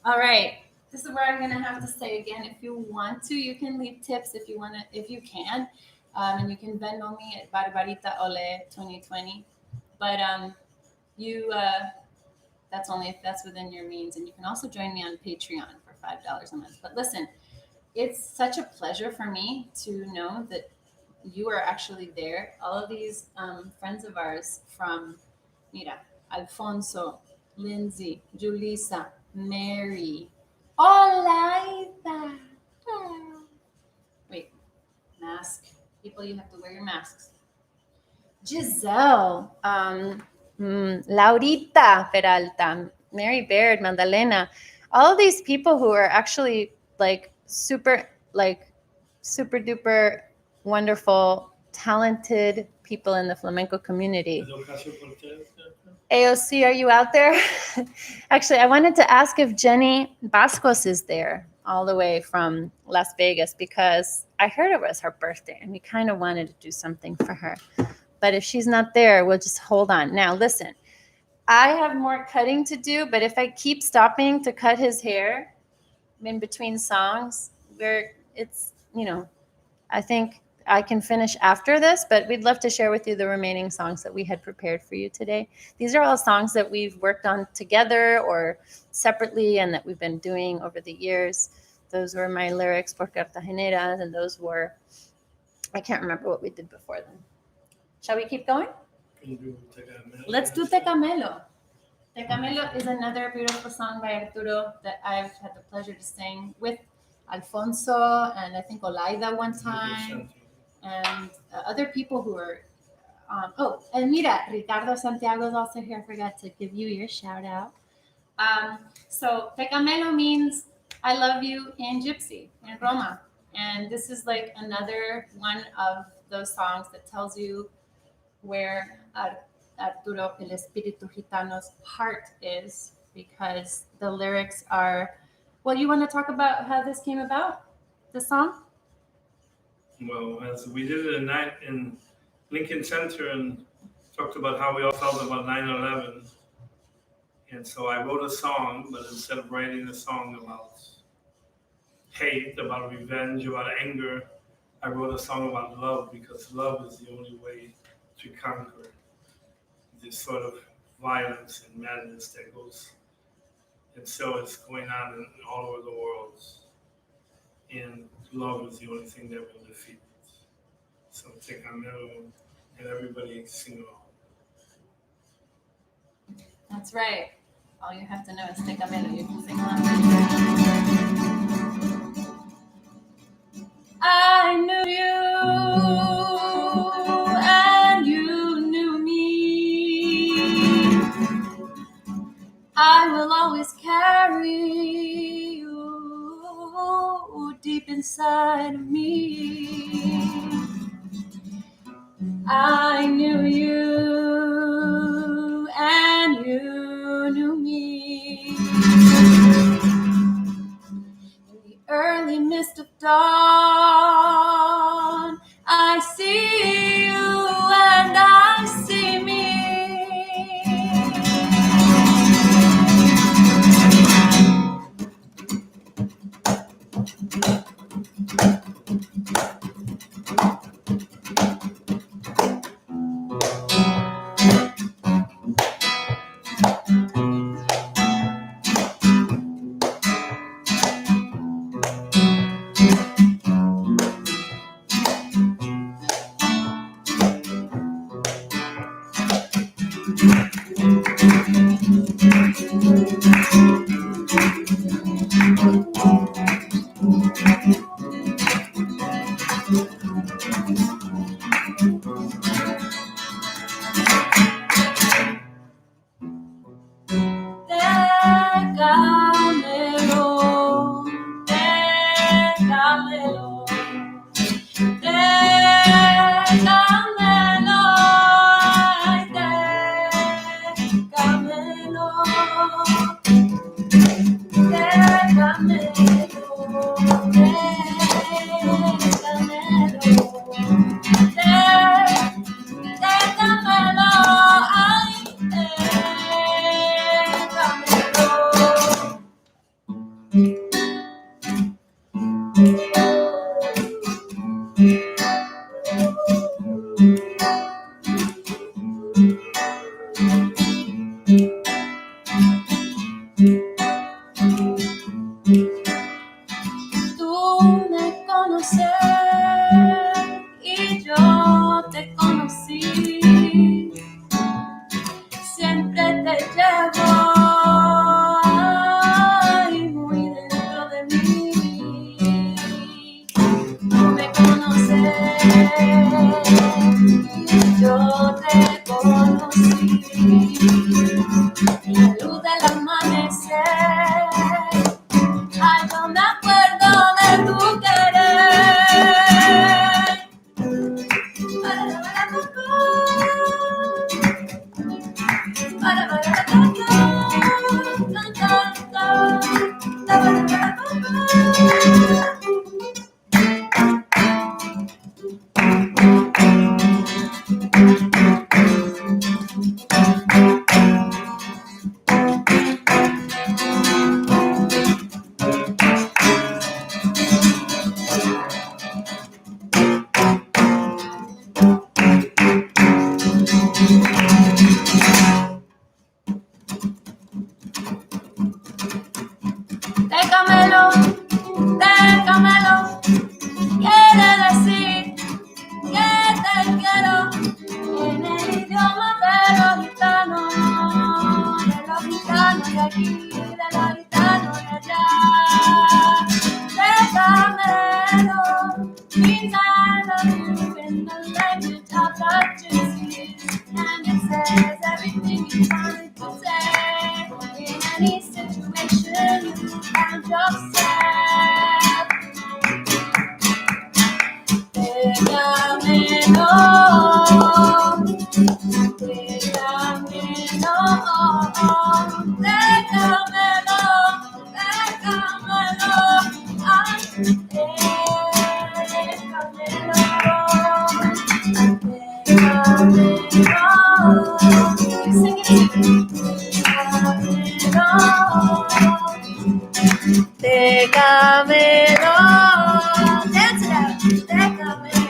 All right. This is where I'm gonna have to say again. If you want to, you can leave tips if you wanna, if you can, and you can Venmo me at Barbarita Ole 2020. But you, that's only if that's within your means, and you can also join me on Patreon for $5 a month. But listen, it's such a pleasure for me to know that you are actually there. All of these friends of ours from, mira, Alfonso, Lindsay, Julissa, Mary, Olaida. Wait, mask. People, you have to wear your masks. Giselle, Laurita Peralta, Mary Baird, Magdalena, all of these people who are actually like super duper wonderful, talented people in the flamenco community. AOC, are you out there? Actually, I wanted to ask if Jenny Vascos is there all the way from Las Vegas, because I heard it was her birthday and we kind of wanted to do something for her. But if she's not there, we'll just hold on. Now, listen, I have more cutting to do, but if I keep stopping to cut his hair in between songs, it's, I think I can finish after this, but we'd love to share with you the remaining songs that we had prepared for you today. These are all songs that we've worked on together or separately and that we've been doing over the years. Those were my lyrics for Cartageneras, and those were, I can't remember what we did before then. Shall we keep going? Let's do Te Camelo. Te Camelo is another beautiful song by Arturo that I've had the pleasure to sing with Alfonso and I think Olaida one time, and other people who are, and mira, Ricardo Santiago is also here. I forgot to give you your shout out. So Te Camelo means I love you in Gypsy, in Roma. And this is like another one of those songs that tells you where Arturo, el Espiritu Gitano's heart is, because the lyrics are, well, you want to talk about how this came about, the song? Well, as we did it at night in Lincoln Center and talked about how we all felt about 9/11. And so I wrote a song, but instead of writing a song about hate, about revenge, about anger, I wrote a song about love, because love is the only way to conquer this sort of violence and madness that goes, and so it's going on all over the world. And love is the only thing that will defeat it. So Te Camelo, and everybody sing along. That's right. All you have to know is Te Camelo. You can sing along. I knew you, and you knew me. I will always carry you deep inside of me. I knew you, and you knew me. In the early mist of dawn, I see you and I see me. Déjamelo, quiere decir que te quiero en el idioma de los gitanos de aquí, de los gitanos de allá. Déjamelo, means I love you in the language of the gypsies, and it says everything you wanted to say in any situation you find yourself. Déjamelo, déjamelo, déjamelo, déjamelo, ay, déjamelo, sing it, déjamelo, dance it out, déjamelo.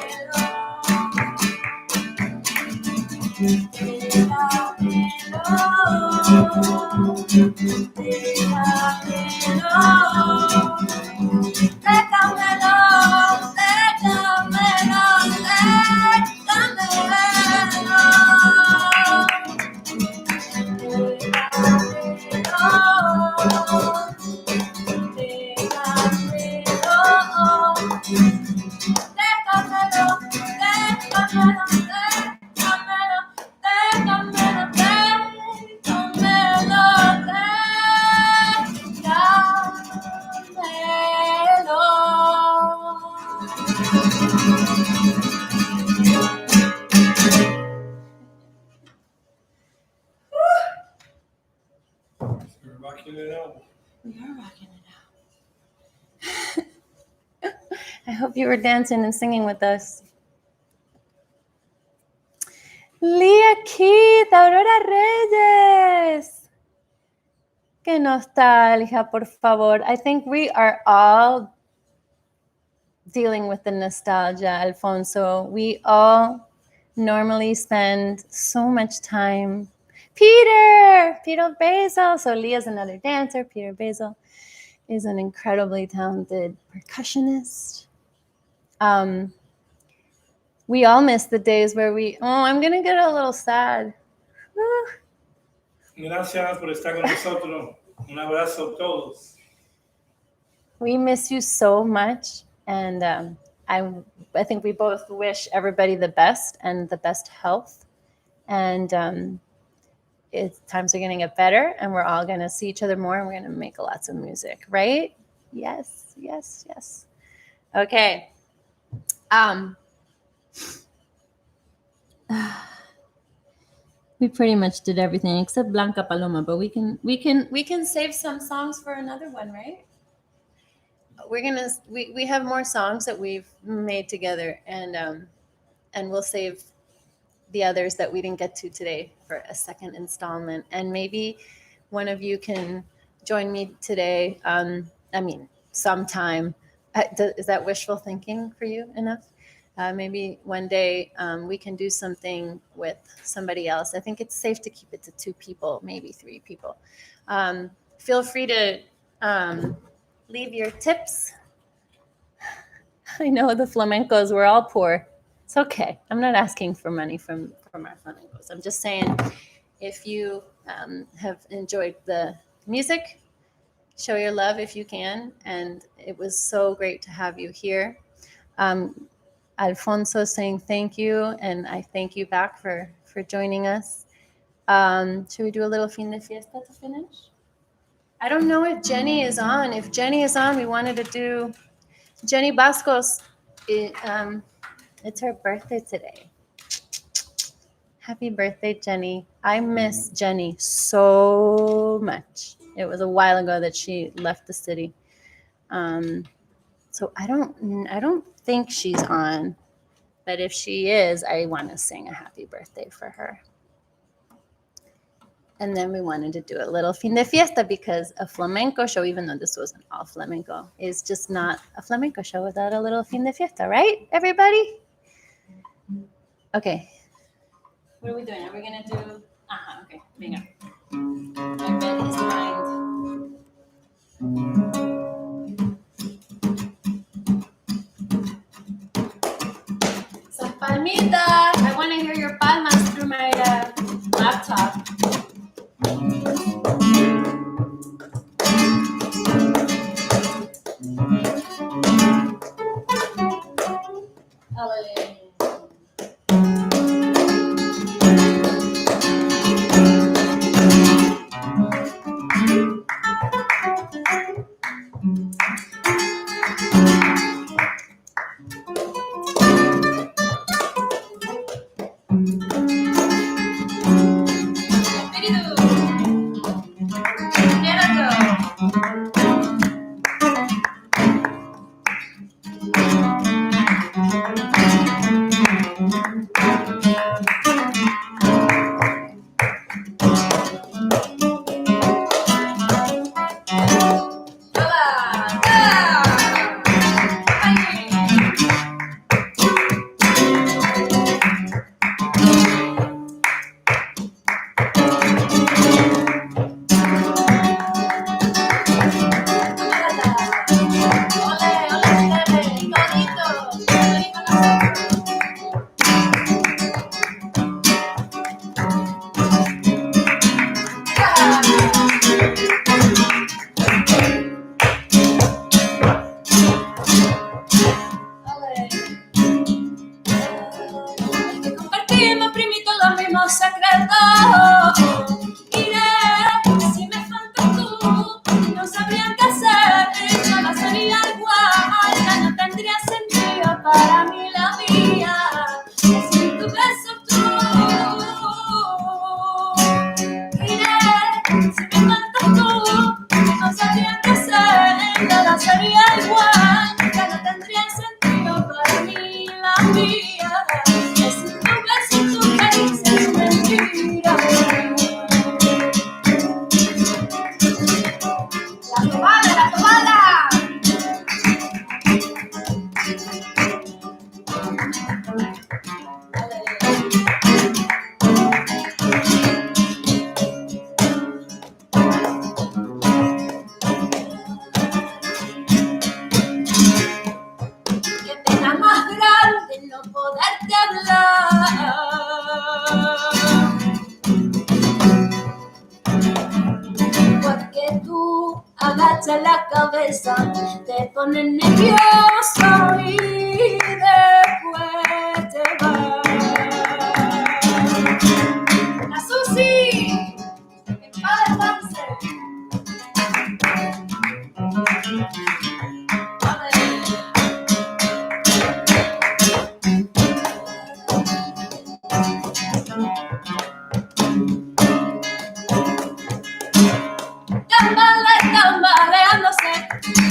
You're rocking it out. We are rocking it out. I hope you were dancing and singing with us. Lia Keith, Aurora Reyes. Qué nostalgia, por favor. I think we are all dealing with the nostalgia, Alfonso. We all normally spend so much time. Peter Basil. So Leah's another dancer. Peter Basil is an incredibly talented percussionist. We all miss the days where I'm going to get a little sad. Gracias por estar con nosotros. Un abrazo a todos. We miss you so much. And I think we both wish everybody the best and the best health. And times are going to get better, and we're all going to see each other more, and we're going to make lots of music, right? Yes. Okay. We pretty much did everything except Blanca Paloma, but we can save some songs for another one, right? We have more songs that we've made together, and we'll save the others that we didn't get to today for a second installment. And maybe one of you can join me today. Sometime. Is that wishful thinking for you enough? Maybe one day we can do something with somebody else. I think it's safe to keep it to 2 people, maybe 3 people. Feel free to leave your tips. I know the flamencos, we're all poor. It's okay. I'm not asking for money from our flamencos. I'm just saying, if you have enjoyed the music, show your love if you can. And it was so great to have you here. Alfonso saying thank you, and I thank you back for joining us. Should we do a little fin de fiesta to finish? I don't know if Jenny is on. If Jenny is on, we wanted to do Jenny Bascos. It's her birthday today. Happy birthday, Jenny. I miss Jenny so much. It was a while ago that she left the city. So I don't think she's on, but if she is, I want to sing a happy birthday for her. And then we wanted to do a little fin de fiesta, because a flamenco show, even though this wasn't all flamenco, is just not a flamenco show without a little fin de fiesta, right, everybody? Okay. What are we doing? Are we going to do... okay. Venga. I read his mind. Palmita. I want to hear your palmas through my laptop. Compartimos, primito, los mismos secretos. Iré, si me faltas tú, no sabría qué hacer. Nada sería igual, ya no tendría sentido para mí la vida. Sin tu beso tú. Iré, si me faltas tú, no sabría qué hacer. Nada sería igual, ya no tendría sentido para mí la vida. Sin tu beso tú me dices mentira. La tomada, la tomada. Qué pena más grande no poderte hablar. Porque tú agachas la cabeza, te pones nervioso y después te vas. La Susi, en paz descanse. Tambaleándose,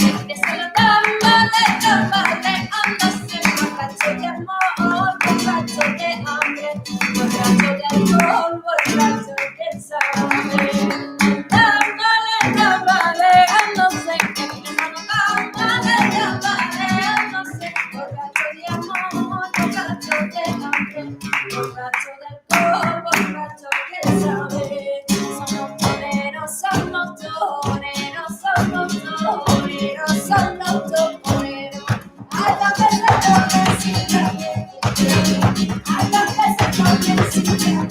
empieza la tambaleándose, borracho de amor, borracho de hambre, borracho de alcohol, borracho de sabe. Tambaleándose, empieza la tambaleándose, borracho de amor, borracho de hambre, borracho de alcohol, borracho que sabe. Somos toreros, somos toreros, somos toreros, somos toreros. A la vez la torrecita, a la vez la torrecita.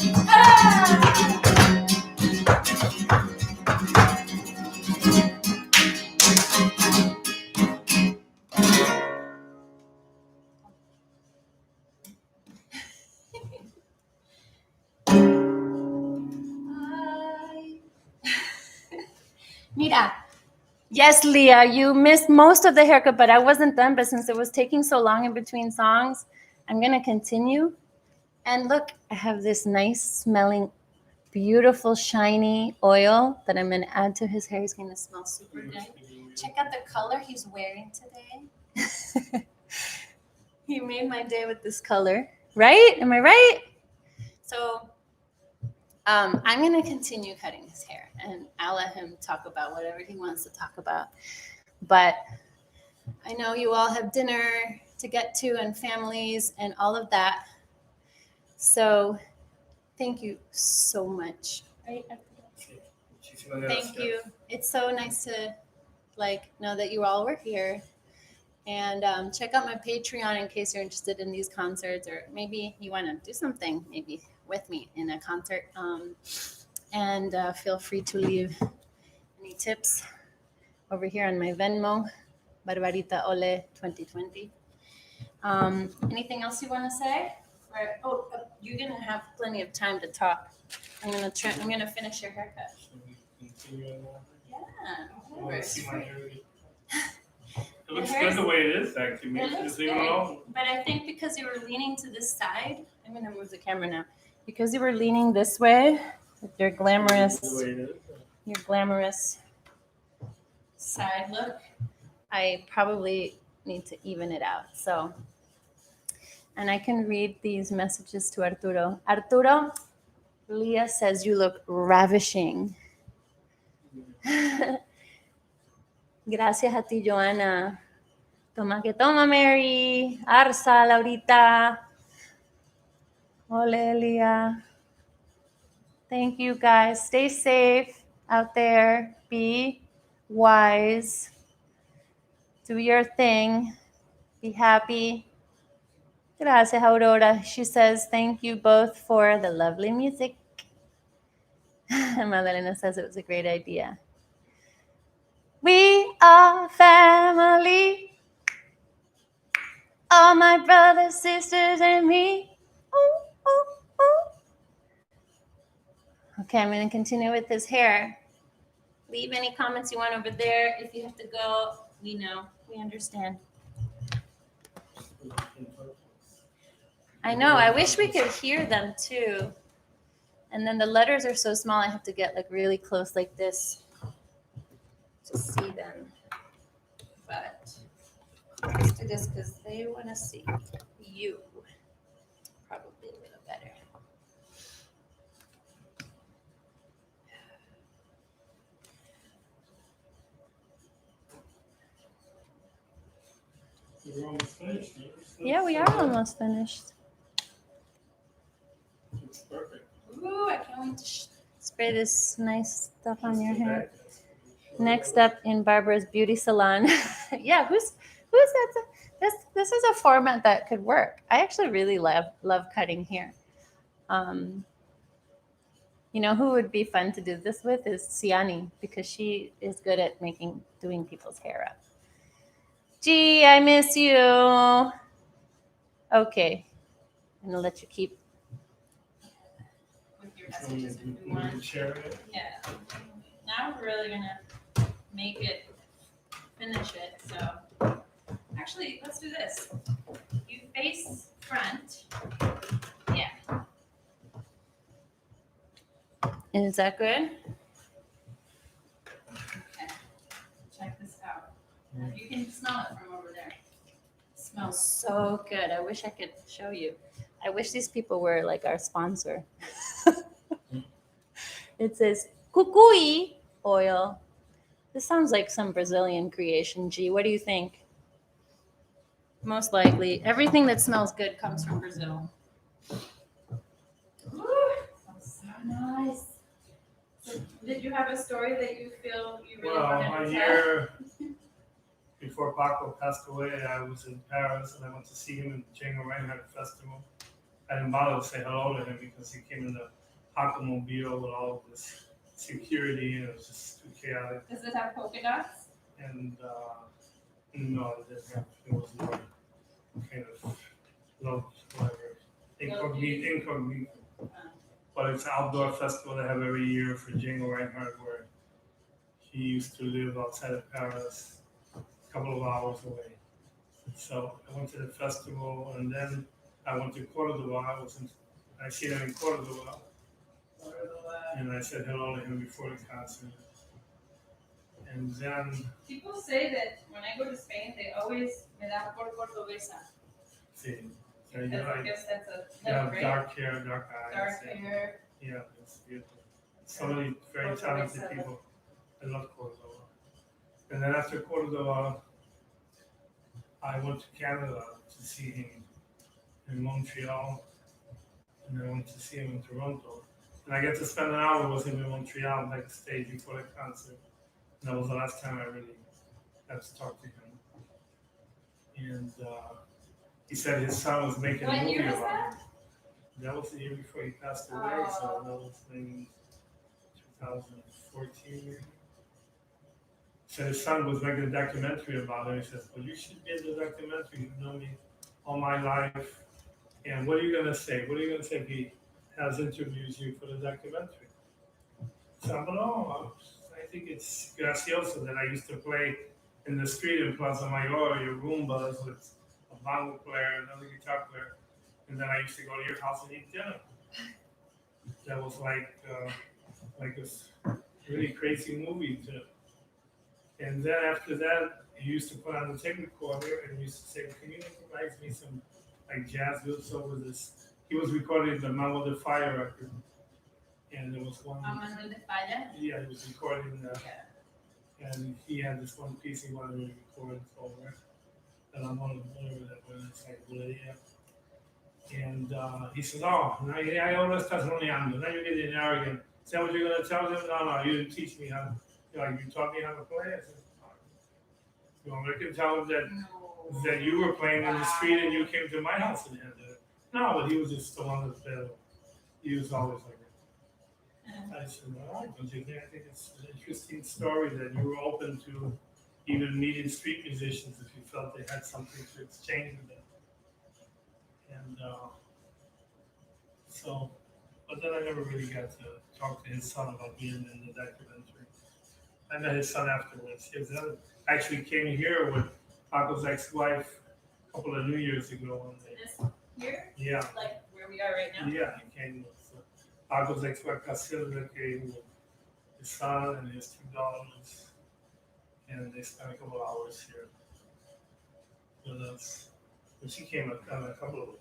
Mira, Yes, Leah, you missed most of the haircut, but I wasn't done. But since it was taking so long in between songs, I'm going to continue. And look, I have this nice smelling, beautiful, shiny oil that I'm going to add to his hair. He's going to smell super good. Check out the color he's wearing today. He made my day with this color, right? Am I right? So I'm going to continue cutting his hair, and I'll let him talk about whatever he wants to talk about. But I know you all have dinner to get to and families and all of that. So thank you so much. Right? Thank you. It's so nice to know that you all were here. And check out my Patreon in case you're interested in these concerts, or maybe you want to do something maybe with me in a concert. And feel free to leave any tips over here on my Venmo, Barbarita Ole 2020. Anything else you want to say? You're gonna have plenty of time to talk. I'm gonna finish your haircut. Should we continue on that? Yeah. I want to see my hair. It looks hair's- good the way it is, actually. Maybe looks just leave it good. alone. But I think because you were leaning to this side, I'm gonna move the camera now. Because you were leaning this way, with your The glamorous side look, I probably need to even it out. So, and I can read these messages to Arturo. Arturo, Leah says you look ravishing. Gracias a ti, Joana. Toma que toma, Mary. Arsa, Laurita. Ole, Leah. Thank you, guys. Stay safe out there. Be wise. Do your thing. Be happy. Gracias, Aurora. She says, thank you both for the lovely music. Madalena says it was a great idea. We are family. All my brothers, sisters, and me. Ooh, ooh, ooh. Okay, I'm going to continue with this hair. Leave any comments you want over there. If you have to go, we know. We understand. I know. I wish we could hear them too. And then the letters are so small, I have to get like really close like this to see them. But let's do this because they want to see you. Probably a little better. We're almost finished. Yeah, we are almost finished. It's perfect. Ooh, I can't wait to Spray this nice stuff on your Just the hair. back. Next up in Barbara's beauty salon. Yeah, who's that? This is a format that could work. I actually really love cutting hair. You know who would be fun to do this with is Siani, because she is good at doing people's hair up. Gee, I miss you. Okay, I'm gonna let you keep. with your So we messages if you can want. share it. Yeah. Now we're really gonna make it, finish it. So actually, let's do this. You face front. Yeah. Is that good? Okay. Check this out. You can smell it from over there. It smells so good. I wish I could show you. I wish these people were like our sponsor. It says Kukui oil. This sounds like some Brazilian creation. G, what do you think? Most likely, everything that smells good comes from Brazil. Ooh, smells so nice. So, did you have a story that you feel you really Well, wanted a to tell? year before Paco passed away, I was in Paris and I went to see him in the Django Reinhardt Festival. I didn't bother to say hello to him because he came in the Hackamobile with all of this security and it was just too chaotic. Does it have polka dots? And no, it didn't have, it was more kind of low, whatever, incognito. But it's an outdoor festival they have every year for Django Reinhardt where he used to live outside of Paris, a couple of hours away. So I went to the festival and then I went to Cordoba. I seen him in Cordoba. And I said hello to him before the concert. And then, People say that when I go to Spain, they always me da por cordobesa. see, so Because I guess that's a you have look, right? dark hair, dark eyes. Dark and- hair. Yeah, it's beautiful. So many very talented people. I love Cordoba. And then after Cordoba, I went to Canada to see him in Montreal. And I went to see him in Toronto. And I get to spend an hour with him in Montreal backstage before the concert. And that was the last time I really got to talk to him. And he said his son was making a What movie year was about that? him. That was the year before he passed away, Oh. so that was maybe 2014 maybe. So his son was making a documentary about him. He says, well, you should be in the documentary. You've known me all my life. And what are you going to say? What are you going to say if he has interviews you for the documentary? So I'm like, oh, I think it's gracioso that I used to play in the street in Plaza Mayor, your Roombas with a bongo player, another guitar player. And then I used to go to your house and eat dinner. That was like this really crazy movie. And then after that, he used to put on the tape recorder and he used to say, can you improvise me some like jazz bits over this? He was recording the Mambo de Fire record. And there was one. Mamando de Falla? Yeah, he was recording that. Yeah. And he had this one piece he wanted me to record over. And I'm on whatever that was, it's like Lydia. And he says, oh, now ahora estás roneando. Now you're getting arrogant. Is that what you're going to tell them? No, you didn't teach me how. You taught me how to play. I said, oh. You want me to tell them that you were playing in the street and you came to my house and had it? No, but he was just still on the bed. He was always like that. I said, all right, don't you think? I think it's an interesting story that you were open to even meeting street musicians if you felt they had something to exchange with them. And but then I never really got to talk to his son about being in the documentary. I met his son afterwards. His son actually came here with Paco's ex-wife a couple of New Years ago. This year? Yeah. Like where we are right now? Yeah, he came with Paco's ex-wife Casilda came with his son and his 2 daughters. And they spent a couple of hours here with us. But she came a couple of weeks.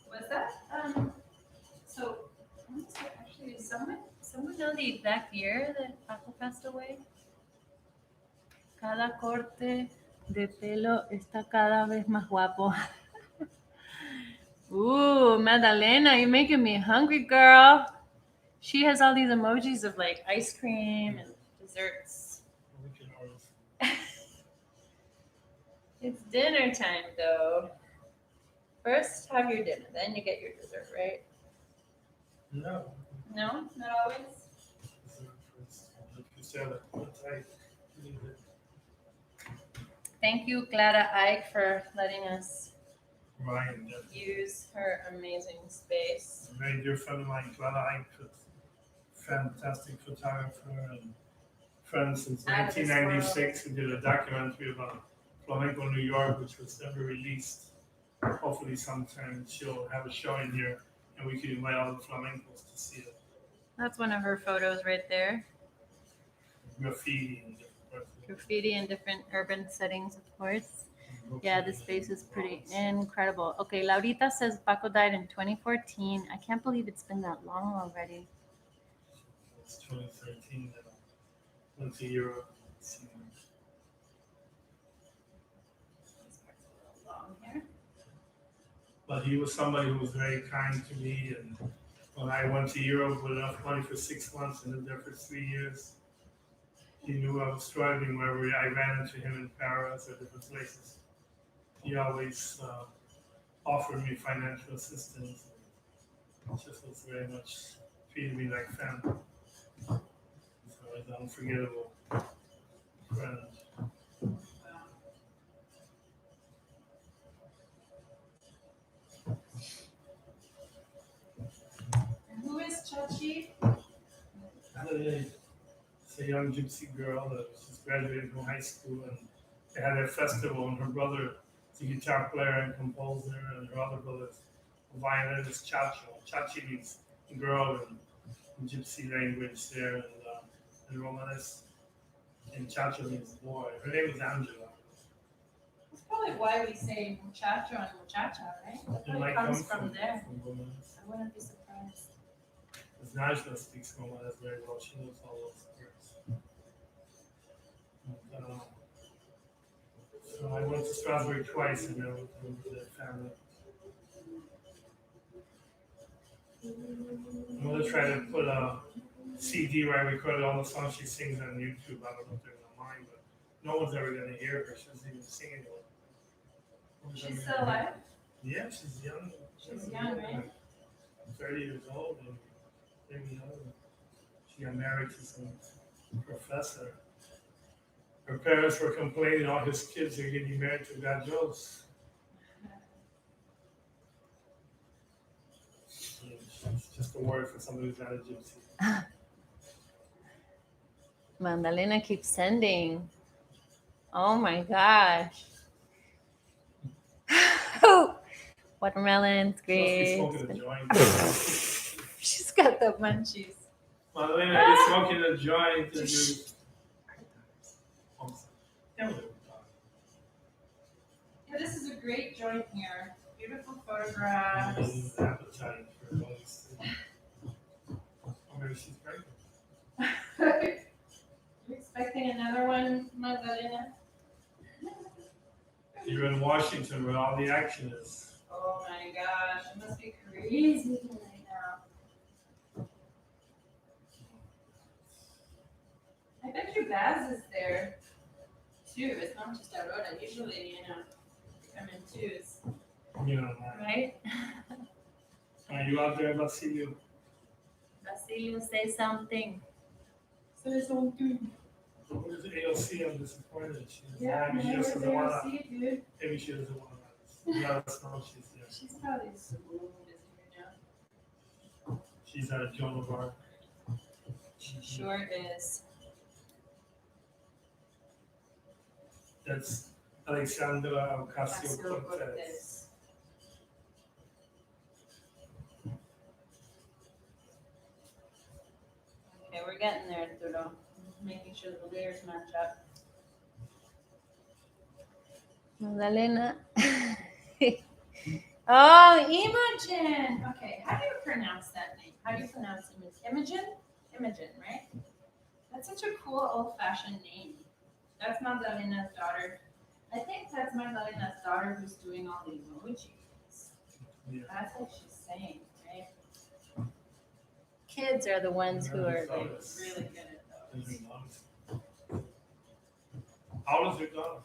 Was that? So, actually, someone know the exact year that Paco passed away? Cada corte de pelo está cada vez más guapo. Ooh, Madalena, you're making me hungry, girl. She has all these emojis of like ice cream and desserts. It's dinner time, though. First, have your dinner, then you get your dessert, right? No. No, not always. Thank you, Clara Ike, for letting us Ryan, use her amazing space. a very dear friend of mine, Clara Ike, fantastic photographer and friend since Out of this 1996. We did a documentary about flamenco New York, which was never released. Hopefully sometime she'll have a show in here and we can invite all the flamencos to see it. That's one of her photos right there. Graffiti and different parts of it. Graffiti in different urban settings, of course. Yeah, this space is pretty incredible. Okay, Laurita says Paco died in 2014. I can't believe it's been that long already. It's 2013 that I went to Europe. This part's a little long here. But he was somebody who was very kind to me. And when I went to Europe with enough money for 6 months and lived there for 3 years, he knew I was struggling wherever I ran into him in Paris or different places. He always offered me financial assistance. It just was very much treated me like family. So it's an unforgettable friend. And who is Chachi? It's a young gypsy girl that just graduated from high school, and they had a festival, and her brother is a guitar player and composer, and her other brother is a violinist, Chacho. Chachi means girl in gypsy language there, and Romanes, and Chacho means boy. Her name is Angela. That's probably why we say muchacho and muchacha, right? That It probably might comes come from there. from Romanes. I wouldn't be surprised. Because Najla speaks Romanes very well. She knows all those words. And, so I went to Strasbourg twice and met with the family. I'm going to try to put CD where I recorded all the songs she sings on YouTube. I don't know if they're on mine, but no one's ever gonna hear her. She doesn't even sing anymore. She's still alive? Yeah, she's young. She's young, right? 30 years old and maybe younger. She got married to some professor. Her parents were complaining all his kids are getting married to gajos. It's just a word for somebody who's not a gypsy. Magdalena keeps sending. Oh my gosh. Watermelons, She must be grapes. smoking a joint. She's got the munchies. Madalena, you're smoking a joint and you... Yeah, this is a great joint here. Beautiful photographs. Appetite for those. Oh, maybe she's pregnant. You expecting another one, Magdalena? You're in Washington where all the action is. Oh my gosh, it must be crazy right now. I bet you Baz is there too. It's not just Aurora. Usually, they come in twos, You know, right? are you out there, Basilio? Basilio, say something. So there's one thing. Where's AOC? I'm disappointed. Yeah, maybe she doesn't want to. see, dude. Maybe she doesn't want to. Let us know she's there. She's probably so busy right now. She's at Joan of Arc. She sure is. That's Alexandra Ocasio-Cortez. Cortez. Okay, we're getting there, Arturo. Making sure the layers match up. Magdalena. Oh, Imogen. Okay, how do you pronounce that name? How do you pronounce Imogen? Imogen, right? That's such a cool old-fashioned name. That's Magdalena's daughter. I think that's Magdalena's daughter who's doing all the emojis. Yeah. That's what she's saying, right? Kids are the ones who are like, Really good at those. How old is your daughter?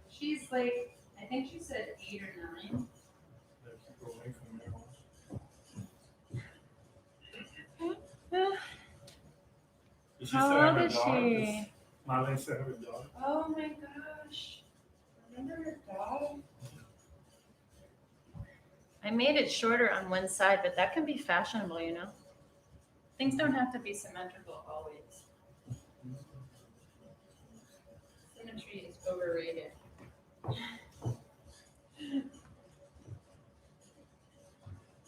She's like, I think she said 8 or 9. Keep her away from "Ah, Did she how say old her is daughter? she? Marlene said her daughter. Oh my gosh. Remember her dog? I made it shorter on one side, but that can be fashionable, Things don't have to be symmetrical always. Symmetry is overrated.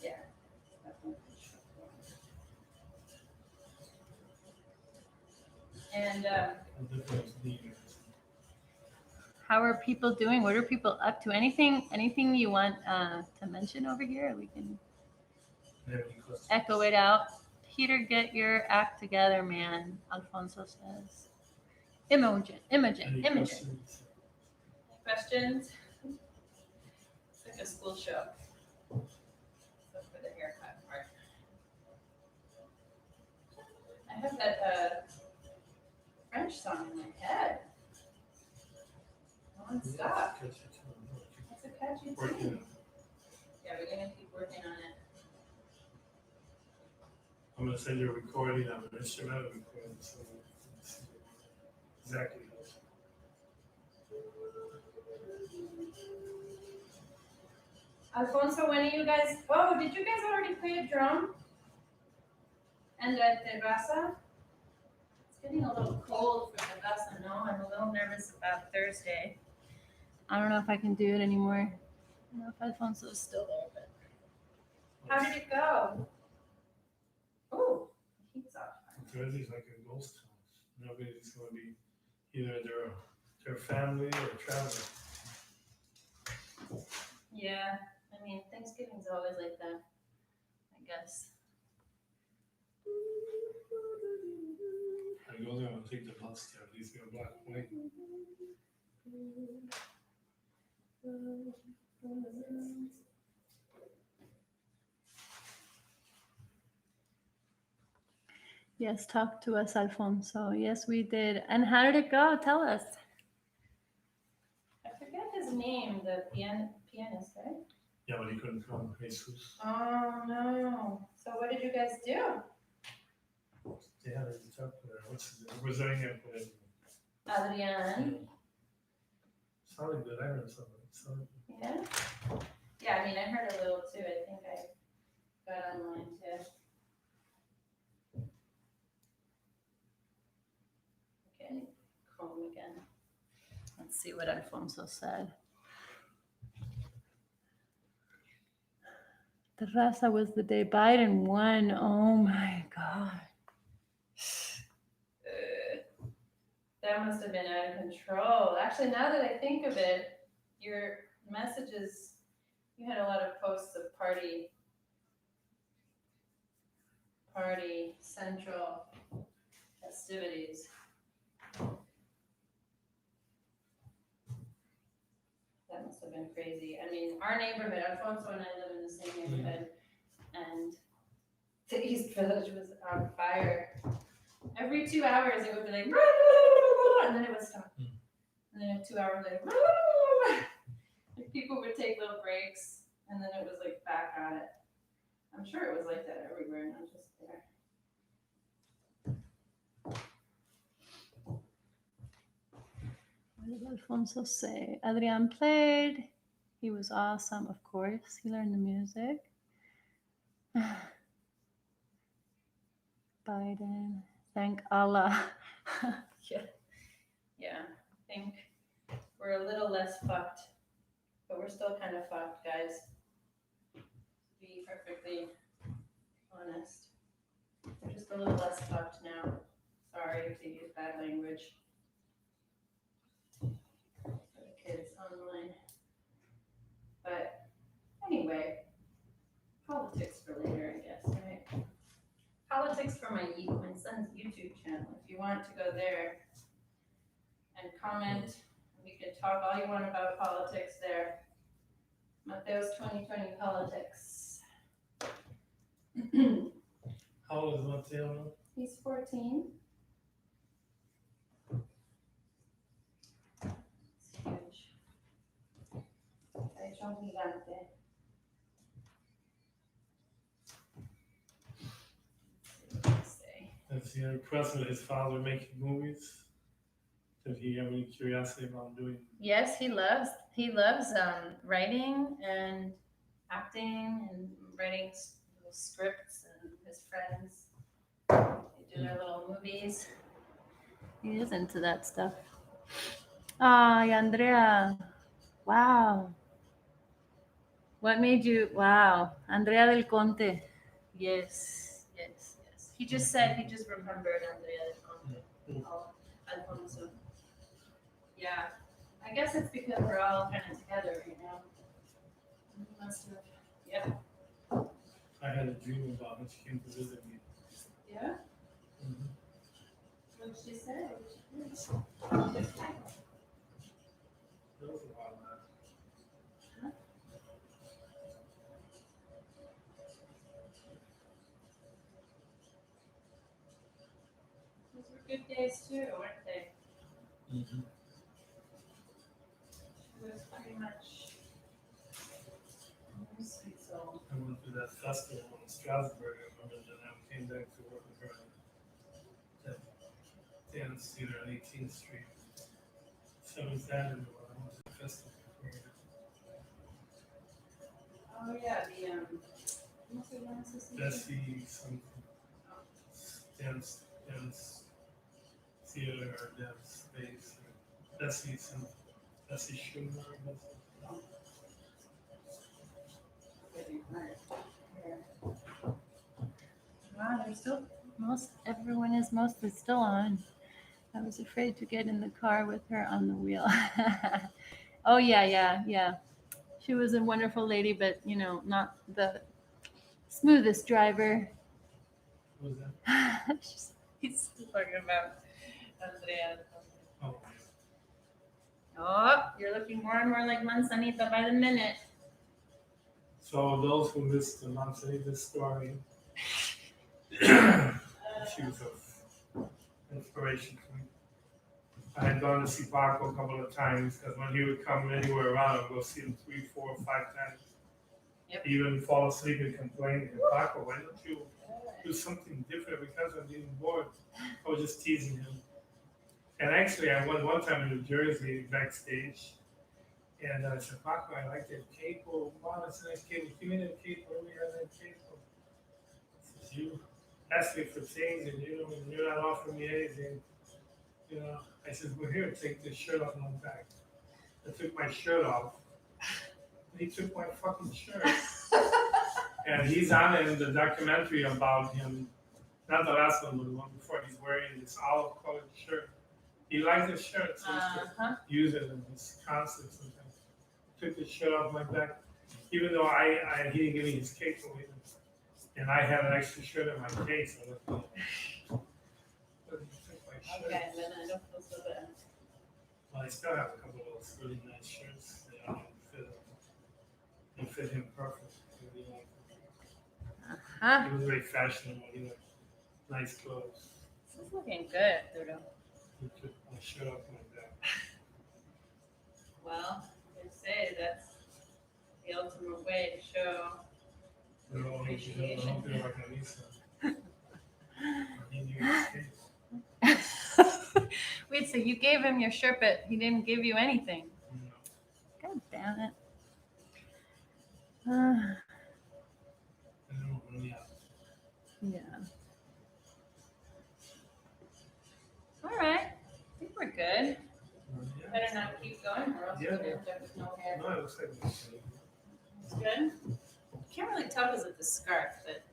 Yeah. And How are people doing? What are people up to? Anything you want to mention over here? We can echo it out. Peter, get your act together, man. Alfonso says. Imogen. questions? It's like a school show. Except for the haircut part. I have that French song in my head. Non-stop. That's a catchy tune. Yeah, we're gonna keep working on it. I'm going to send you a recording of an instrumental recording. So exactly. Alfonso, when are you guys? Oh, did you guys already play a drum? And a terraza? It's getting a little cold for terraza, no? I'm a little nervous about Thursday. I don't know if I can do it anymore. I don't know if Alfonso's still there, but How did it go? Oh, the heat's off. Thursday's like a ghost town. Nobody's going to be either their family or traveling. Yeah, I mean, Thanksgiving's always like that, I guess. I go there and take the bus there. At least they're black and white. Yes, talk to us, Alfonso. Yes, we did. And how did it go? Tell us. I forget his name, the pianist, right? Yeah, but he couldn't come. Jesus. Oh no. So what did you guys do? Yeah, there's a interpreter. What's his name? Brazilian player. Adrian. Sounded good. I heard something. Sounded good. Yeah? Yeah, I mean, I heard a little too. I think I got online too. Okay, Chrome again. Let's see what Alfonso said. Terraza was the day Biden won. Oh my God. That must have been out of control. Actually, now that I think of it, your messages, you had a lot of posts of party central festivities. That must have been crazy. I mean, our neighborhood, Alfonso and I live in the same neighborhood, and the East Village was on fire. Every 2 hours it would be like, and then it would stop. And then 2 hours later, like people would take little breaks, and then it was like back at it. I'm sure it was like that everywhere, not just there. What did Alfonso say? Adrian played. He was awesome, of course. He learned the music. Biden. Thank Allah. Yeah, I think we're a little less fucked, but we're still kind of fucked, guys. To be perfectly honest, we're just a little less fucked now. Sorry to use bad language for the kids online. But anyway, politics for later, I guess, right? Politics for my son's YouTube channel. If you want to go there and comment, we can talk all you want about politics there. Mateo's 2020 politics. How old is Mateo? He's 14. It's huge. Pecho gigante. Is he impressed with his father making movies? Did he have any curiosity about doing? Yes, he loves writing and acting and writing little scripts, and his friends they do their little movies. He is into that stuff. Ay, Andrea. Wow. What made you? Wow. Andrea del Conte. Yes. He just remembered Andrea del Conte. Oh, Alfonso. Yeah, I guess it's because we're all kind of together right now. He must have. Yeah. I had a dream about when she came to visit me. Yeah. Mm-hmm. What did she say? That was a while back. Those were good days too, weren't they? Mm-hmm. It was pretty much sweet soul. I went to that festival in Strasbourg. I remember that I came back to work with her at that dance theater on 18th Street. 7th Avenue. I went to the festival before. Oh yeah, what's the dance association? Bessie something. Dance theater or dance space. Bessie something. Bessie Schumer. Wow, they're still everyone is mostly still on. I was afraid to get in the car with her on the wheel. Oh yeah. She was a wonderful lady, but not the smoothest driver. What was that? He's talking about Andrea. Oh, Oh, you're looking more and more like Manzanita by the minute. so those who missed the Manzanita story, statues of inspiration to me. I had gone to see Paco a couple of times because when he would come anywhere around, I'd go see him 3, 4, 5 times. Yep. He even fall asleep and complain. And Paco, why don't you do something different? Because I'm getting bored. I was just teasing him. And actually, I went one time in New Jersey backstage, and I said, Paco, I like that cape. Oh, wow, that's a nice cape. Give me that cape. Where do we have that cape? He says, you ask me for things, and you're not offering me anything. I said, well, here, take this shirt off my back. I took my shirt off. He took my fucking shirt. And he's on it in the documentary about him, not the last one, but the one before. He's wearing this olive-colored shirt. He likes his shirt, so he use it in his concerts sometimes. Took the shirt off my back, even though he didn't give me his cape away. And I had an extra shirt in my case. But he took my shirt. Okay, then I don't feel so bad. Well, I still have a couple of those really nice shirts. They fit him perfect. Really like Uh-huh. He was very fashionable. He had nice clothes. This is looking good, Arturo. He took my shirt off my back. Well, they say that's the ultimate way to show appreciation. Wait, so you gave him your shirt, but he didn't give you anything? God damn it. Yeah. All right. I think we're good. Better not keep going or else we're going to end up with no hair. No, it looks like it's It's good. Can't really tell because of the scarf, but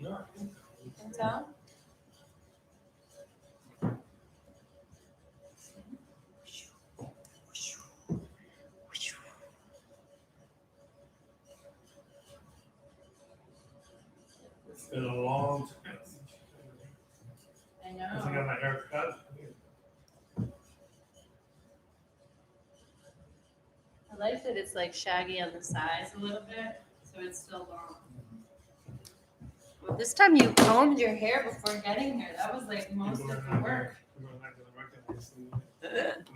no, I think you can tell. it's been a long time since I I know. got my hair cut. I like that it's like shaggy on the sides a little bit, so it's still long. Well, this time you combed your hair before getting here. That was like most of the work. People are not going to recognize me.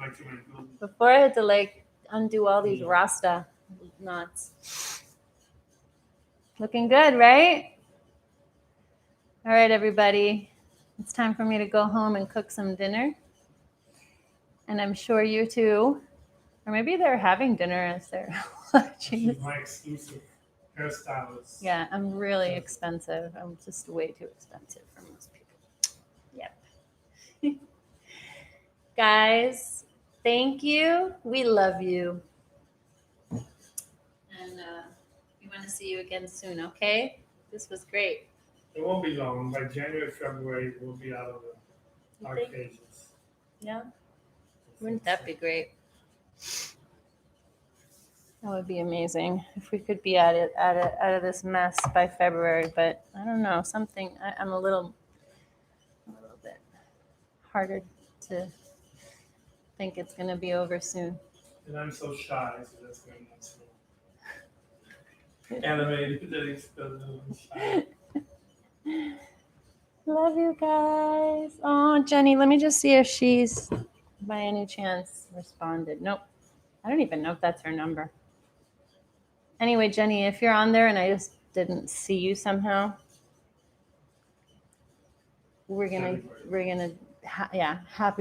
Like to my good. Before I had to like undo all these Rasta knots. Looking good, right? All right, everybody. It's time for me to go home and cook some dinner. And I'm sure you too. Or maybe they're having dinner as they're watching this. She's my exclusive hairstylist. Yeah, I'm really expensive. I'm just way too expensive for most people. Yep. Guys, thank you. We love you. And we want to see you again soon, okay? This was great. It won't be long. By January, February, we'll be out of the You think? arcades. Yeah? Wouldn't that be great? That would be amazing if we could be out of this mess by February. But I don't know, I'm a little bit harder to think it's going to be over soon. And I'm so shy, so that's going on so animated that it's shy. Love you guys. Oh, Jenny, let me just see if she's by any chance responded. Nope. I don't even know if that's her number. Anyway, Jenny, if you're on there and I just didn't see you somehow, happy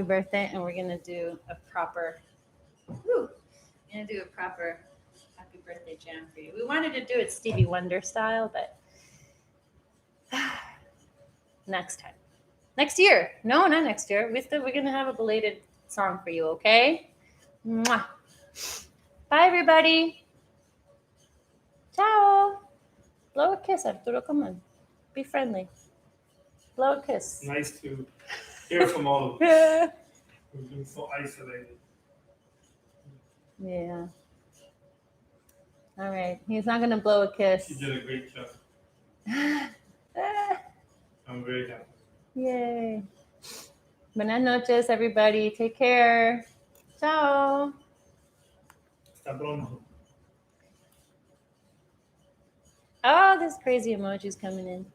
birthday, and we're gonna do a proper happy birthday jam for you. We wanted to do it Stevie Wonder style, but next time, next year. No, not next year. We're gonna have a belated song for you, okay? Mwah. Bye, everybody. Ciao. Blow a kiss, Arturo. Come on. Be friendly. Blow a kiss. Nice to hear from all of us. We've been so isolated. Yeah. All right. He's not going to blow a kiss. You did a great job. I'm very happy. Yay. Buenas noches, everybody. Take care. Ciao. Hasta pronto. Oh, there's crazy emojis coming in.